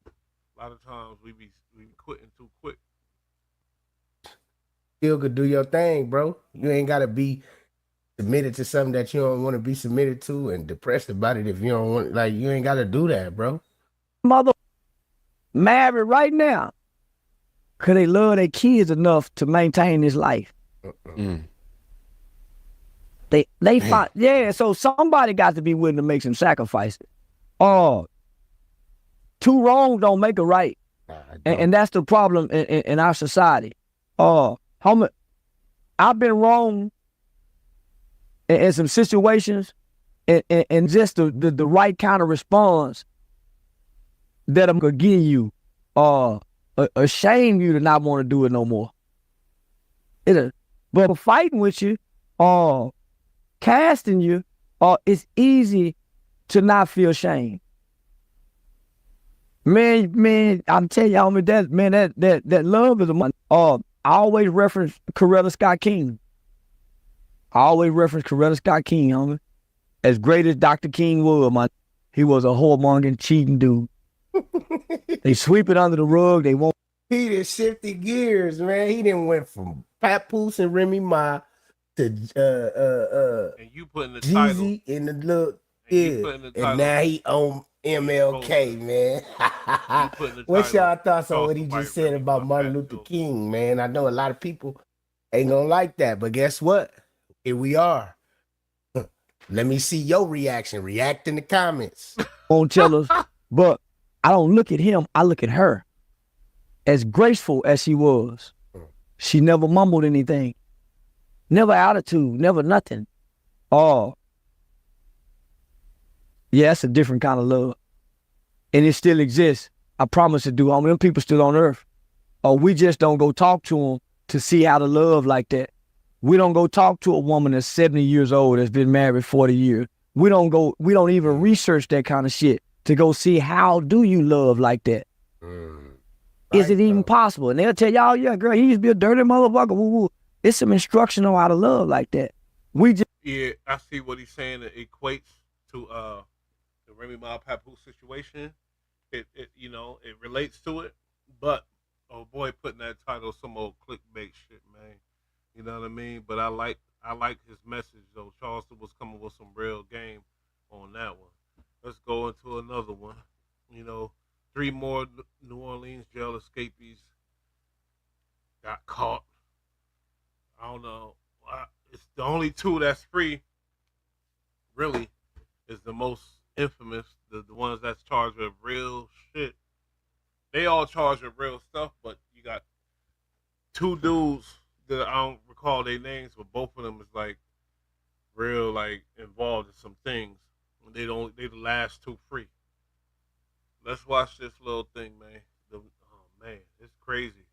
a lot of times we be quitting too quick. Still could do your thing, bro. You ain't gotta be submitted to something that you don't want to be submitted to and depressed about it if you don't want. Like, you ain't gotta do that, bro. Mother married right now because they love their kids enough to maintain this life. They find, so somebody got to be willing to make some sacrifices. Oh, two wrongs don't make a right. And that's the problem in our society. I've been wrong in some situations and just the right kind of response that I'm gonna give you shame you to not want to do it no more. But fighting with you casting you it's easy to not feel shame. Man, I'm telling y'all, that love is a money. I always reference Coretta Scott King. Homie. As great as Dr. King was, he was a whoremongering, cheating dude. They sweep it under the rug. They won't. He done shifted gears, man. He done went from Papoose and Remy Ma to And you putting the Jeezy in the look. And now he on MLK, man. What's y'all thoughts on what he just said about Martin Luther King, man? I know a lot of people ain't gonna like that, but guess what? Here we are. Let me see your reaction. React in the comments. Won't tell us, but I don't look at him. I look at her. As graceful as she was, she never mumbled anything. Never attitude, never nothing. Yeah, it's a different kind of love. And it still exists. I promise to do. Homie, them people still on earth. We just don't go talk to them to see how to love like that. We don't go talk to a woman that's 70 years old that's been married 40 years. We don't even research that kind of shit to go see how do you love like that. Is it even possible? And they'll tell y'all, yeah, girl, he used to be a dirty motherfucker. Woo-woo. It's some instruction on how to love like that. Yeah, I see what he's saying. It equates to the Remy Ma Papoose situation. It relates to it. But oh boy, putting that title some old clickbait shit, man. You know what I mean? But I like his message though. Charleston was coming with some real game. on that one. Let's go into another one. You know, 3 more New Orleans jail escapees got caught. I don't know. It's the only 2 that's free. Really, is the most infamous. The ones that's charged with real shit. They all charged with real stuff, but you got 2 dudes that I don't recall their names, but both of them is like real, like involved in some things. They the last 2 free. Let's watch this little thing, man. Oh man, it's crazy.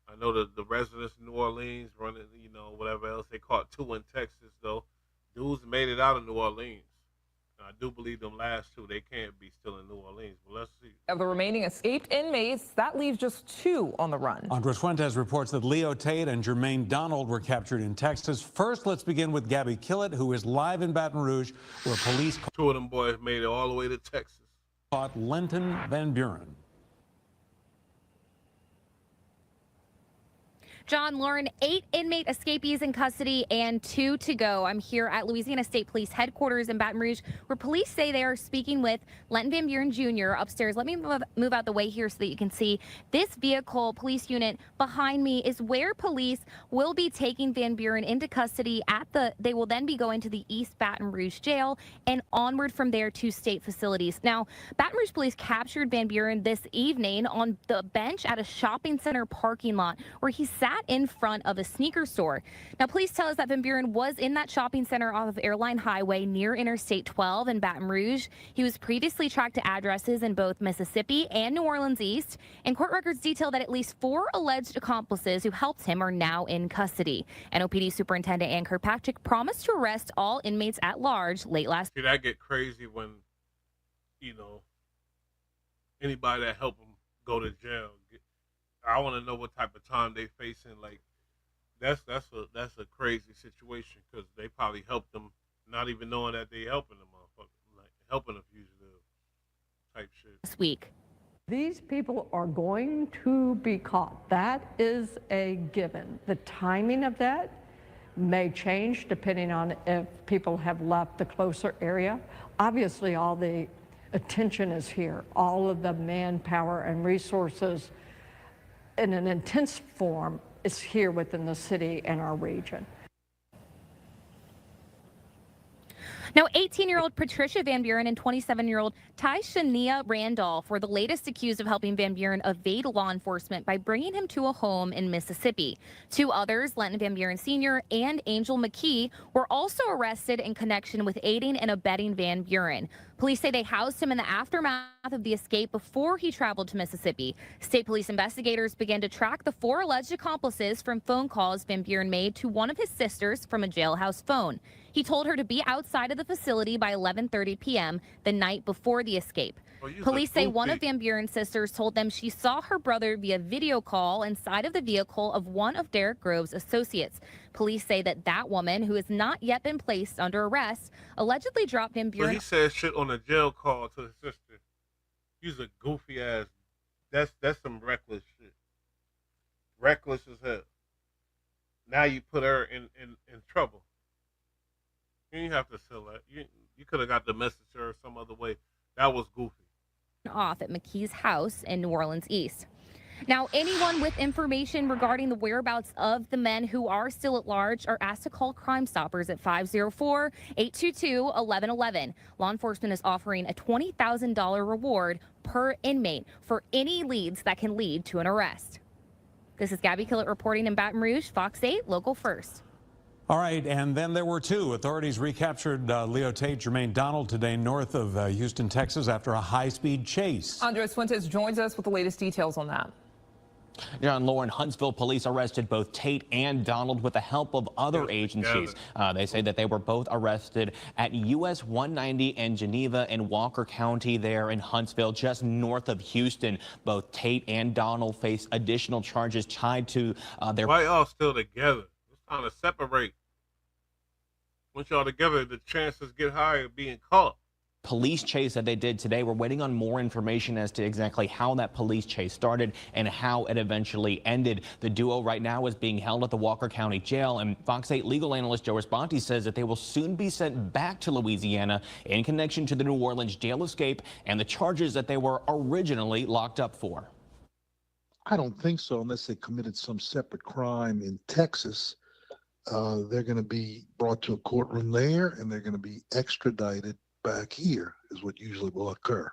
I know the residents of New Orleans running, you know, whatever else. They caught 2 in Texas though. Dudes made it out of New Orleans. I do believe them last 2, they can't be still in New Orleans, but let's see. Of the remaining escaped inmates, that leaves just 2 on the run. Andres Fuentes reports that Leo Tate and Jermaine Donald were captured in Texas. First, let's begin with Gabby Killett, who is live in Baton Rouge, where police 2 of them boys made it all the way to Texas. Caught Lenton Van Buren. John, Lauren, 8 inmate escapees in custody and 2 to go. I'm here at Louisiana State Police headquarters in Baton Rouge, where police say they are speaking with Lenton Van Buren Jr. upstairs. Let me move out the way here so that you can see this vehicle. Police unit behind me is where police will be taking Van Buren into custody. They will then be going to the East Baton Rouge jail and onward from there to state facilities. Now, Baton Rouge police captured Van Buren this evening on the bench at a shopping center parking lot where he sat in front of a sneaker store. Now, police tell us that Van Buren was in that shopping center off of Airline Highway near Interstate 12 in Baton Rouge. He was previously tracked to addresses in both Mississippi and New Orleans East, and court records detail that at least 4 alleged accomplices who helped him are now in custody. NOPD Superintendent Ann Kirkpatrick promised to arrest all inmates at large late last. See, that get crazy when, you know, anybody that helped him go to jail. I want to know what type of time they facing. Like, that's a crazy situation because they probably helped them, not even knowing that they helping them, motherfucker, like helping a fugitive type shit. This week. These people are going to be caught. That is a given. The timing of that may change depending on if people have left the closer area. Obviously, all the attention is here. All of the manpower and resources in an intense form is here within the city and our region. Now, 18-year-old Patricia Van Buren and 27-year-old Tyshania Randolph were the latest accused of helping Van Buren evade law enforcement by bringing him to a home in Mississippi. 2 others, Lenton Van Buren Sr. and Angel McKee, were also arrested in connection with aiding and abetting Van Buren. Police say they housed him in the aftermath of the escape before he traveled to Mississippi. State police investigators began to track the 4 alleged accomplices from phone calls Van Buren made to one of his sisters from a jailhouse phone. He told her to be outside of the facility by 11:30 p.m. the night before the escape. Police say one of Van Buren's sisters told them she saw her brother via video call inside of the vehicle of one of Derek Grove's associates. Police say that woman, who has not yet been placed under arrest, allegedly dropped Van Buren. So he said shit on a jail call to his sister. He's a goofy ass. That's some reckless shit. Reckless as hell. Now you put her in trouble. You didn't have to sell that. You could have got the message to her some other way. That was goofy. Off at McKee's house in New Orleans East. Now, anyone with information regarding the whereabouts of the men who are still at large are asked to call Crime Stoppers at 504-822-1111. Law enforcement is offering a $20,000 reward per inmate for any leads that can lead to an arrest. This is Gabby Killett reporting in Baton Rouge, Fox 8, Local First. All right, and then there were 2. Authorities recaptured Leo Tate, Jermaine Donald today north of Houston, Texas, after a high-speed chase. Andres Fuentes joins us with the latest details on that. John, Lauren, Huntsville police arrested both Tate and Donald with the help of other agencies. They say that they were both arrested at US 190 in Geneva and Walker County there in Huntsville, just north of Houston. Both Tate and Donald face additional charges tied to their... Why y'all still together? It's time to separate. Once y'all together, the chances get higher of being caught. police chase that they did today. We're waiting on more information as to exactly how that police chase started and how it eventually ended. The duo right now is being held at the Walker County Jail, and Fox 8 legal analyst Joe Responti says that they will soon be sent back to Louisiana in connection to the New Orleans jail escape and the charges that they were originally locked up for. I don't think so, unless they committed some separate crime in Texas. They're going to be brought to a courtroom there, and they're going to be extradited back here, is what usually will occur.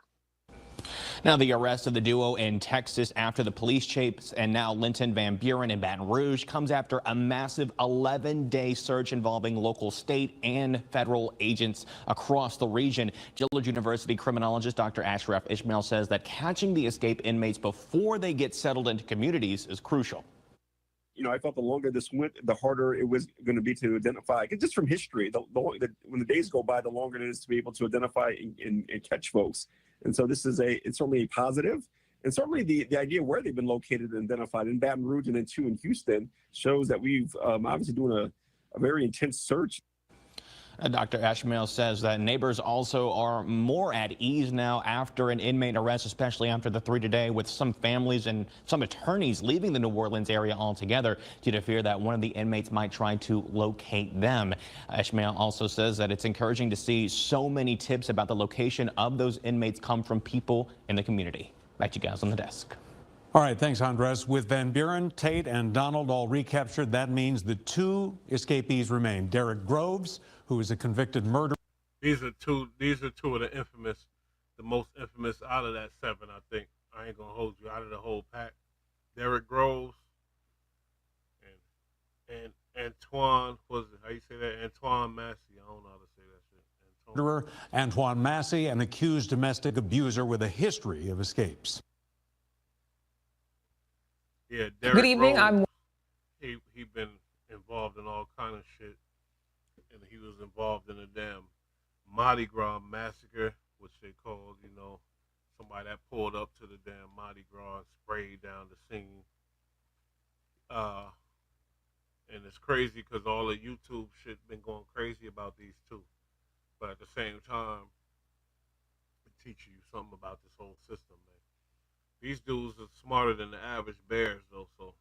Now, the arrest of the duo in Texas after the police chase and now Linton Van Buren in Baton Rouge comes after a massive 11-day search involving local, state, and federal agents across the region. Dillard University criminologist Dr. Ashraf Ishmael says that catching the escape inmates before they get settled into communities is crucial. You know, I felt the longer this went, the harder it was going to be to identify. Just from history, when the days go by, the longer it is to be able to identify and catch folks. And so this is it's certainly a positive. And certainly the idea where they've been located and identified in Baton Rouge and then two in Houston shows that we've obviously doing a very intense search. Dr. Ashmael says that neighbors also are more at ease now after an inmate arrest, especially after the 3 today, with some families and some attorneys leaving the New Orleans area altogether due to fear that one of the inmates might try to locate them. Ashmael also says that it's encouraging to see so many tips about the location of those inmates come from people in the community. Back to you guys on the desk. All right, thanks, Andres. With Van Buren, Tate, and Donald all recaptured, that means the 2 escapees remain. Derek Groves, who is a convicted murderer. These are two of the most infamous out of that 7, I think. I ain't gonna hold you out of the whole pack. Derek Groves and Antoine, how you say that? Antoine Massey. I don't know how to say that shit. Murderer Antoine Massey, an accused domestic abuser with a history of escapes. Yeah, Derek Good evening. Groves, he been involved in all kind of shit. And he was involved in a damn Mardi Gras massacre, which they called, somebody that pulled up to the damn Mardi Gras and sprayed down the scene. And it's crazy because all the YouTube shit been going crazy about these two. But at the same time, it teaches you something about this whole system, man. These dudes are smarter than the average bears, though, so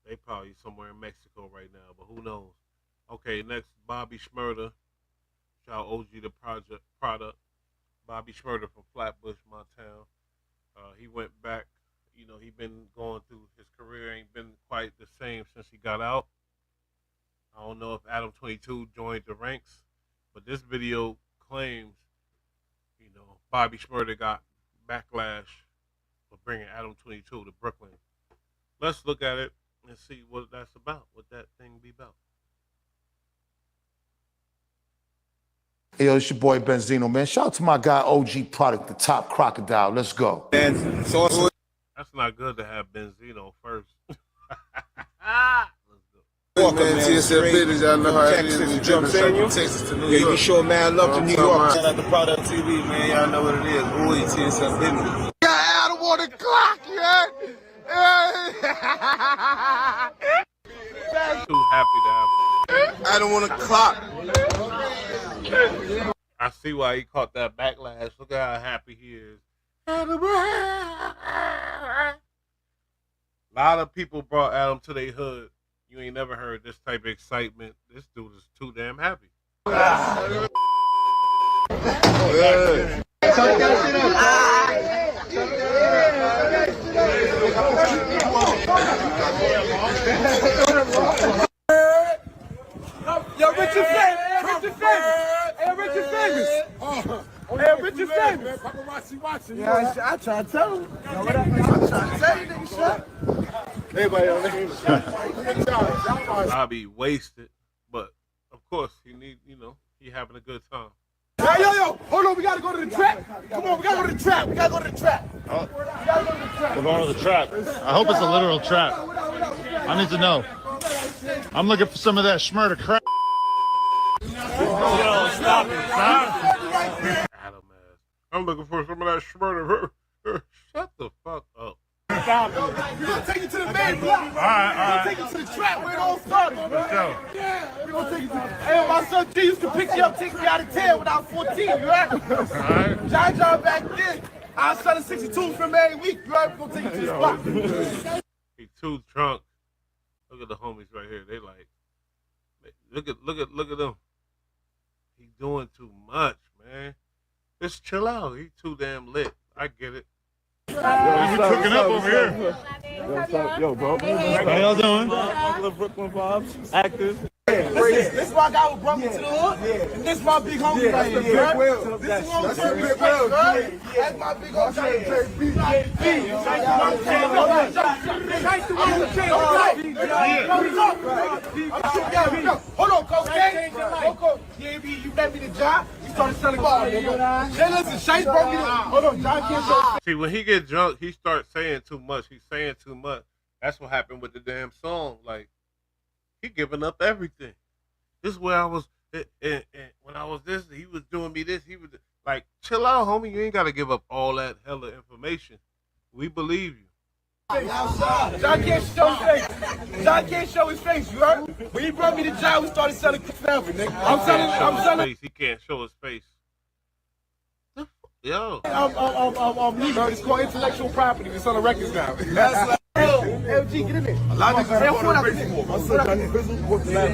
they probably somewhere in Mexico right now, but who knows? Okay, next, Bobby Shmurda. Shout OG the product. Bobby Shmurda from Flatbush, Montana. He went back. He been going through his career. Ain't been quite the same since he got out. I don't know if Adam 22 joined the ranks, but this video claims, Bobby Shmurda got backlash for bringing Adam 22 to Brooklyn. Let's look at it and see what that's about, what that thing be about. Hey, yo, it's your boy Benzino, man. Shout out to my guy OG Product, the top crocodile. Let's go. That's not good to have Benzino first. Welcome, man, TSF business. I know how it is. You know what I'm saying? Texas to New York. You show mad love to New York. Shout out to Product TV, man. Y'all know what it is. Ooh, TSF business. I don't want to clock, yeah. Too happy to have him. I don't want to clock. I see why he caught that backlash. Look at how happy he is. A lot of people brought Adam to their hood. You ain't never heard this type of excitement. This dude is too damn happy. Yo, Richard famous. Hey, Richard famous. Hey, Richard famous. Paparazzi watching. Yeah, I try to tell him. I try to tell you, nigga, shut. Everybody on there. Bobby wasted, but of course he having a good time. Hey, yo, hold on, we gotta go to the trap. Come on, we gotta go to the trap. We gotta go to the trap. Oh. We're going to the trap. I hope it's a literal trap. I need to know. I'm looking for some of that shmurda crap. Yo, stop it. Adam ass. I'm looking for some of that shmurda. Shut the fuck up. Stop it. We're gonna take you to the main block. All right. We're gonna take you to the trap where it all started, bro. Yeah. We're gonna take you to. Hey, my son G used to pick you up, take me out of town when I was 14. You right? All right. John back then. I was selling 62 from every week. You right? We're gonna take you to the spot. He too drunk. Look at the homies right here. They like, look at them. He doing too much, man. Just chill out. He too damn lit. I get it. You cooking up over here. Yo, bro. How y'all doing? Brooklyn vibes. Actors. This my guy who brought me to the hood, and this my big homie right here. This is what I'm saying, big Will. That's my big homie. Hold on, Coach K. You gave me the job. You started selling ball, nigga. Listen, Shice brought me the. Hold on, John can't show. See, when he get drunk, he starts saying too much. He's saying too much. That's what happened with the damn song. Like, he giving up everything. This is where I was, and when I was this, he was doing me this. He was like, chill out, homie. You ain't got to give up all that hella information. We believe you. John can't show his face. John can't show his face, you heard? When he brought me the job, we started selling forever, nigga. I'm selling. He can't show his face. Yo. Legal. It's called intellectual property. We're selling records now. That's like, LG, get in there. A lot of niggas want to race for. My son Johnny Bizzle worked the last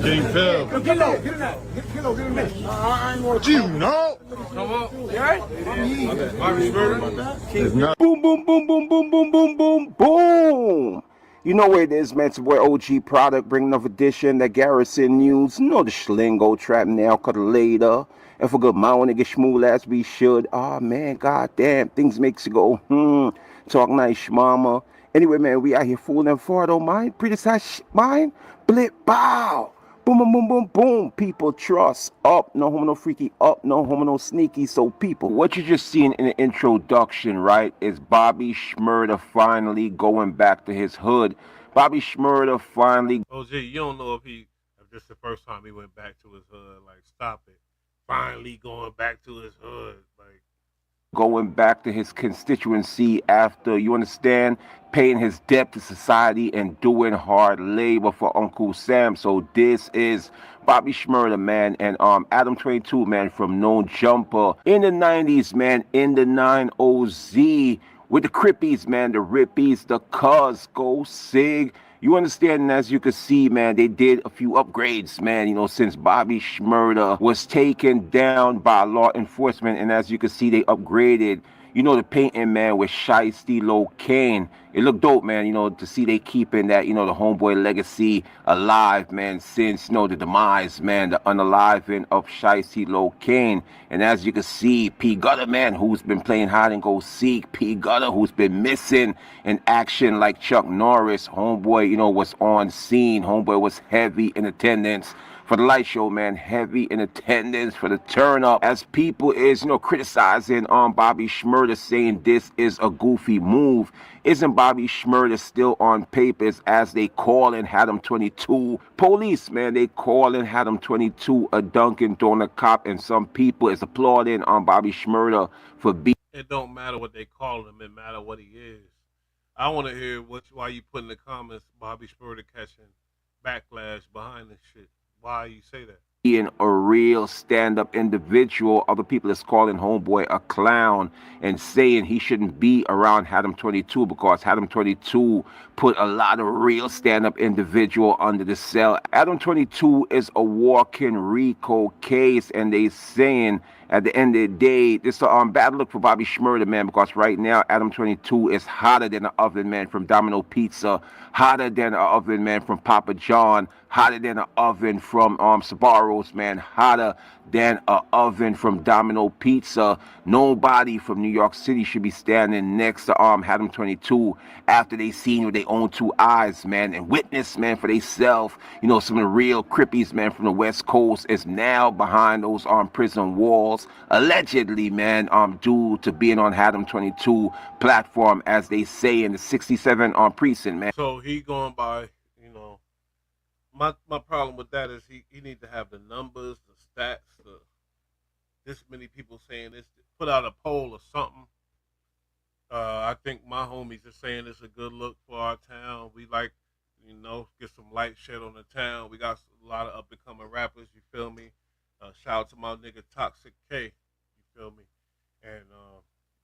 King Phil. Get in there. Get in there. I ain't want to. You know. Come on. You alright? Boom, boom, boom, boom, boom, boom, boom, boom, boom. You know where it is, man. It's your boy OG Product bringing another edition that Garrison News. You know the Schlingo trap now, cut later. And for good man, when they get schmool as we should. Oh man, goddamn, things makes you go, talk nice, mama. Anyway, man, we out here fooling for, don't mind. Pretty size mind. Blip, bow. Boom, boom, boom, boom, boom. People trust. Up, no homo, no freaky. Up, no homo, no sneaky. So people, what you just seen in the introduction, right, is Bobby Shmurda finally going back to his hood. Bobby Shmurda finally. OG, you don't know if this is the first time he went back to his hood. Like, stop it. Finally going back to his hood. Like, going back to his constituency after, you understand, paying his debt to society and doing hard labor for Uncle Sam. So this is Bobby Shmurda, man, and Adam 22, man, from No Jumper in the 90s, man, in the 9OZ with the Crippies, man, the Rippies, the Cuz, Go Sig. You understand, and as you can see, man, they did a few upgrades, man, you know, since Bobby Shmurda was taken down by law enforcement. And as you can see, they upgraded, you know, the painting, man, with Shiesty Locaine. It looked dope, man, you know, to see they keeping that, you know, the homeboy legacy alive, man, since, you know, the demise, man, the unaliving of Shiesty Locaine. And as you can see, P. Gutter, man, who's been playing hide and go seek. P. Gutter, who's been missing in action like Chuck Norris. Homeboy, you know, was on scene. Homeboy was heavy in attendance for the light show, man, heavy in attendance for the turn up, as people is, you know, criticizing Bobby Shmurda, saying this is a goofy move. Isn't Bobby Shmurda still on papers, as they call and had him 22 police, man? They call and had him 22 a Dunkin' Donut cop, and some people is applauding Bobby Shmurda for being. It don't matter what they call him, it matter what he is. I want to hear why you put in the comments Bobby Shmurda catching backlash behind this shit. Why you say that? Being a real stand-up individual. Other people is calling homeboy a clown and saying he shouldn't be around Haddam 22 because Haddam 22 put a lot of real stand-up individual under the cell. Haddam 22 is a walking RICO case, and they saying at the end of the day, this is a bad look for Bobby Shmurda, man, because right now Haddam 22 is hotter than an oven, man, from Domino Pizza, hotter than an oven, man, from Papa John, hotter than an oven from Sbarro's, man, hotter than an oven from Domino Pizza. Nobody from New York City should be standing next to Haddam 22 after they seen with their own two eyes, man, and witness, man, for themselves. You know, some of the real Crippies, man, from the West Coast is now behind those prison walls, allegedly, man, due to being on Haddam 22 platform, as they say in the 67 precinct, man. So he going by, you know, my problem with that is he need to have the numbers, the stats, this many people saying this, put out a poll or something. I think my homies are saying it's a good look for our town. We like, get some light shed on the town. We got a lot of up and coming rappers. You feel me? Shout out to my nigga Toxic K. You feel me? And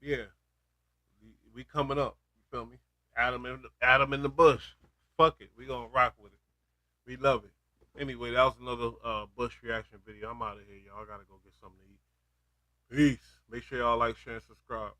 yeah, we coming up. You feel me? Adam in the bush. Fuck it, we gonna rock with it. We love it. Anyway, that was another Bush reaction video. I'm out of here, y'all. I gotta go get something to eat. Peace. Make sure y'all like, share, and subscribe.